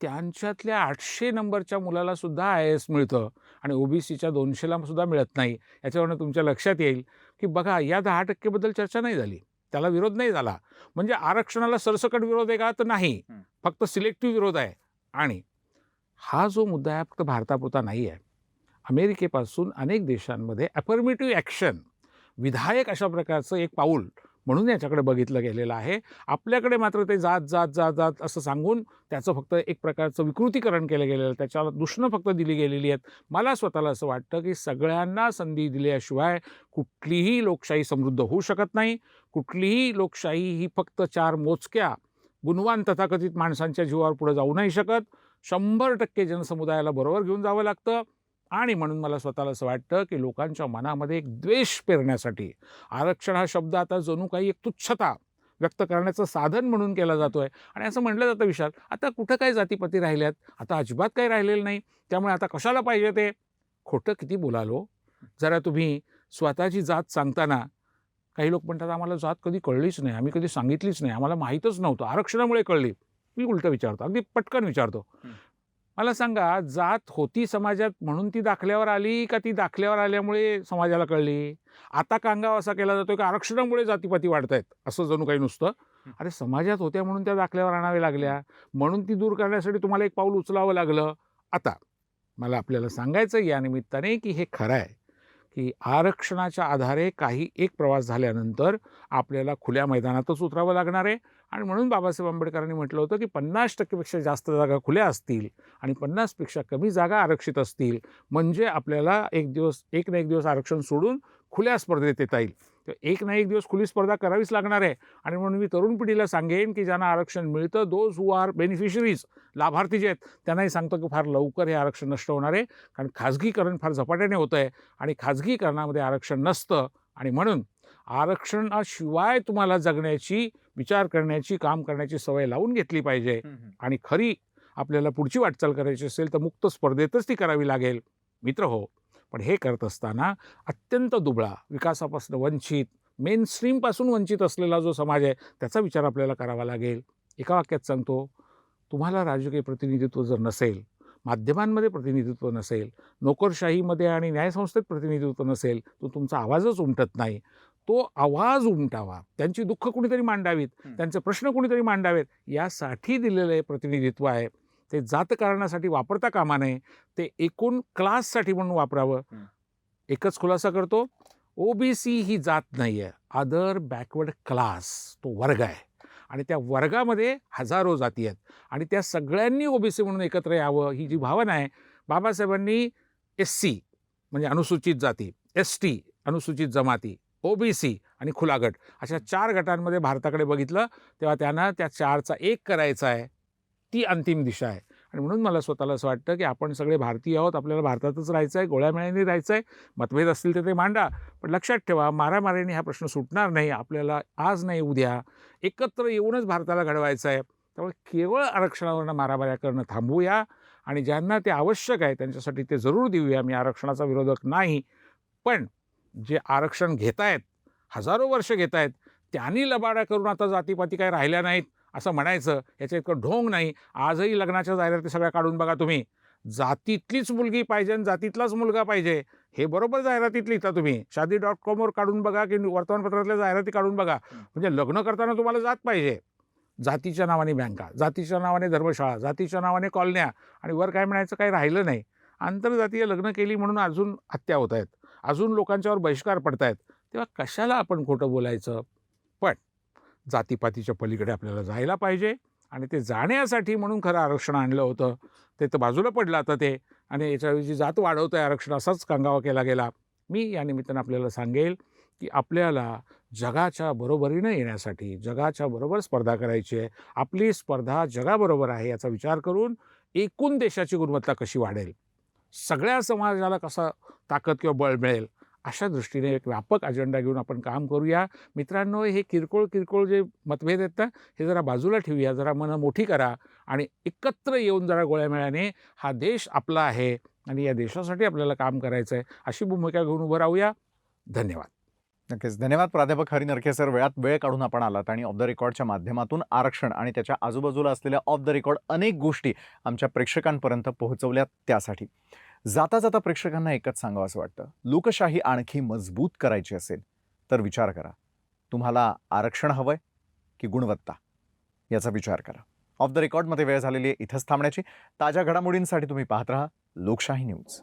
त्यांच्यातल्या 800 नंबरच्या मुलाला सुद्धा IAS मिळतं आणि OBCच्या 200ला सुद्धा मिळत नाही. याच्यावरनं तुमच्या लक्षात येईल, की बघा या 10% बद्दल चर्चा नाही झाली. त्याला विरोध नाही झाला. म्हणजे आरक्षणाला सरसकट विरोध आहे का? तर नाही. फक्त सिलेक्टिव्ह विरोध आहे. आणि हा जो मुद्दा आहे फक्त भारतापुरता नाही आहे. अमेरिकेपासून अनेक देशांमध्ये अफर्मेटिव्ह ॲक्शन, विधायक अशा प्रकारचं एक पाऊल म्हणून याच्याकडे बघितलं गेलेलं आहे. आपल्याकडे मात्र ते जात, जात, जात, जात असं सांगून त्याचं फक्त एक प्रकारचं विकृतीकरण केलं गेलेलं आहे. त्याच्याला दूषणं फक्त दिली गेलेली आहेत. मला स्वतःला असं वाटतं, की सगळ्यांना संधी दिल्याशिवाय कुठलीही लोकशाही समृद्ध होऊ शकत नाही. कुठलीही लोकशाही ही फक्त 4 मोजक्या गुणवान तथाकथित माणसांच्या जीवावर पुढे जाऊ नाही शकत. 100% जनसमुदायाला बरोबर घेऊन जावं लागतं. आणि म्हणून मला स्वतःला असं वाटतं, की लोकांच्या मनामध्ये एक द्वेष पेरण्यासाठी आरक्षण हा शब्द आता जणू काही एक तुच्छता व्यक्त करण्याचं साधन म्हणून केला जातोय. आणि असं म्हटलं जातं, विशाल, आता कुठं काय जातीपाती राहिल्यात? आता अजिबात काही राहिलेलं नाही. त्यामुळे आता कशाला पाहिजे ते? खोटं किती बोलाल हो? जरा तुम्ही स्वतःची जात सांगताना काही लोक म्हणतात, आम्हाला जात कधी कळलीच नाही, आम्ही कधी सांगितलीच नाही, आम्हाला माहीतच नव्हतं, आरक्षणामुळे कळली. मी उलटं विचारतो, अगदी पटकन विचारतो, मला सांगा, जात होती समाजात म्हणून ती दाखल्यावर आली का ती दाखल्यावर आल्यामुळे समाजाला कळली? आता कांगावा असा केला जातोय की आरक्षणामुळे जातीपाती वाढतायत, असं जणू काही नुसतं. अरे समाजात होत्या म्हणून त्या दाखल्यावर आणाव्या लागल्या, म्हणून ती दूर करण्यासाठी तुम्हाला एक पाऊल उचलावं लागलं. आता मला आपल्याला सांगायचं या निमित्ताने की हे खरं आहे की आरक्षणाच्या आधारे काही एक प्रवास झाल्यानंतर आपल्याला खुल्या मैदानातच उतरावं लागणार आहे. आणि म्हणून बाबासाहेब आंबेडकरांनी म्हटलं होतं की 50%पेक्षा जास्त जागा खुल्या असतील आणि 50पेक्षा कमी जागा आरक्षित असतील म्हणजे आपल्याला एक ना एक दिवस आरक्षण सोडून खुल्या स्पर्धेत येता येईल. तर एक ना एक दिवस खुली स्पर्धा करावीच लागणार आहे. आणि म्हणून मी तरुण पिढीला सांगेन की ज्यांना आरक्षण मिळतं, दोज हू आर बेनिफिशरीज, लाभार्थी जे आहेत, त्यांनाही सांगतो की फार लवकर हे आरक्षण नष्ट होणार आहे. कारण खाजगीकरण फार झपाट्याने होतं आहे आणि खाजगीकरणामध्ये आरक्षण नसतं. आणि म्हणून आरक्षणाशिवाय तुम्हाला जगण्याची, विचार करण्याची, काम करण्याची सवय लावून घेतली पाहिजे. आणि खरी आपल्याला पुढची वाटचाल करायची असेल तर मुक्त स्पर्धेतच ती करावी लागेल. मित्र हो, पण हे करत असताना अत्यंत दुबळा, विकासापासून वंचित, मेनस्ट्रीमपासून वंचित असलेला जो समाज आहे त्याचा विचार आपल्याला करावा लागेल. एका वाक्यात सांगतो, तुम्हाला राजकीय प्रतिनिधित्व जर नसेल, माध्यमांमध्ये प्रतिनिधित्व नसेल, नोकरशाहीमध्ये आणि न्यायसंस्थेत प्रतिनिधित्व नसेल, तर तुमचा आवाजच उमटत नाही. तो आवाज उमटावा, त्यांची दुःख कुणीतरी मांडावीत, त्यांचे प्रश्न कुणीतरी मांडावेत, यासाठी दिलेलं हे प्रतिनिधित्व आहे. ते जातकारणासाठी वापरता कामा नये, ते एकूण क्लाससाठी म्हणून वापरावं. एकच खुलासा करतो, OBC ही जात नाही आहे, अदर बॅकवर्ड क्लास तो वर्ग आहे. आणि त्या वर्गामध्ये हजारो जाती आहेत आणि त्या सगळ्यांनी OBC म्हणून एकत्र यावं, ही जी भावना आहे. बाबासाहेबांनी SC म्हणजे अनुसूचित जाती, ST अनुसूचित जमाती, OBC आणि खुला गट अशा 4 गटांमध्ये भारताकडे बघितलं, तेव्हा त्यांना त्या 4चा एक करायचा आहे. ती अंतिम दिशा आहे. आणि म्हणून मला स्वतःला असं वाटतं की आपण सगळे भारतीय आहोत, आपल्याला भारतातच राहायचं आहे, गोळ्यामेळ्याने राहायचं आहे. मतभेद असतील तर ते मांडा, पण लक्षात ठेवा, मारामारीने हा प्रश्न सुटणार नाही. आपल्याला आज नाही उद्या एकत्र येऊनच भारताला घडवायचं आहे. त्यामुळे केवळ आरक्षणावरनं मारामाऱ्या करणं थांबवूया आणि ज्यांना ते आवश्यक आहे त्यांच्यासाठी ते जरूर देऊया. मी आरक्षणाचा विरोधक नाही, पण जे आरक्षण घेतायत, हजारो वर्ष घेतायत, त्यांनी लबाड्या करून आता जातीपाती काही राहिल्या नाहीत असं म्हणायचं याचं इतकं ढोंग नाही. आजही लग्नाच्या जाहिराती सगळ्या काढून बघा तुम्ही. जातीतलीच मुलगी पाहिजे आणि जातीतलाच मुलगा पाहिजे, हे बरोबर जाहिरातीत लिहिता तुम्ही. शादी.com काढून बघा की वर्तमानपत्रातल्या जाहिराती काढून बघा. म्हणजे लग्न करताना तुम्हाला जात पाहिजे. जातीच्या नावाने बँका, जातीच्या नावाने धर्मशाळा, जातीच्या नावाने कॉलन्या आणि वर काय म्हणायचं काही राहिलं नाही. आंतरजातीय लग्न केली म्हणून अजून हत्या होत आहेत, अजून लोकांच्यावर बहिष्कार पडतायत. तेव्हा कशाला आपण खोटं बोलायचं? पण जातीपातीच्या पलीकडे आपल्याला जायला पाहिजे आणि ते जाण्यासाठी म्हणून खरं आरक्षण आणलं होतं. ते तर बाजूला पडलं आता ते आणि याच्याऐवजी जात वाढवतं आहे आरक्षण असाच कांगावा केला गेला. मी या निमित्तानं आपल्याला सांगेल की आपल्याला जगाच्या बरोबरीनं येण्यासाठी, जगाच्या बरोबर स्पर्धा करायची आहे. आपली स्पर्धा जगाबरोबर आहे याचा विचार करून एकूण देशाची गुणवत्ता कशी वाढेल, सगळ्या समाजाला कसा ताकद किंवा बळ मिळेल, अशा दृष्टीने एक व्यापक अजेंडा घेऊन आपण काम करूया. मित्रांनो, हे किरकोळ जे मतभेद आहेत ना, हे जरा बाजूला ठेवूया, जरा मनं मोठी करा आणि एकत्र येऊन जरा गोळ्यामेळ्याने हा देश आपला आहे आणि या देशासाठी आपल्याला काम करायचं आहे, अशी भूमिका घेऊन उभं राहूया. धन्यवाद. नक्कीच. धन्यवाद प्राध्यापक हरी नरके सर. वेळात वेळ काढून आपण आलात आणि ऑफ द रेकॉर्डच्या माध्यमातून आरक्षण आणि त्याच्या आजूबाजूला असलेल्या ऑफ द रेकॉर्ड अनेक गोष्टी आमच्या प्रेक्षकांपर्यंत पोहोचवल्या त्यासाठी. जाता जाता प्रेक्षकांना एकच सांगावं असं वाटतं, लोकशाही आणखी मजबूत करायची असेल तर विचार करा. तुम्हाला आरक्षण हवंय की गुणवत्ता, याचा विचार करा. ऑफ द रेकॉर्डमध्ये वेळ झालेली आहे इथंच थांबण्याची. ताज्या घडामोडींसाठी तुम्ही पाहत राहा लोकशाही न्यूज.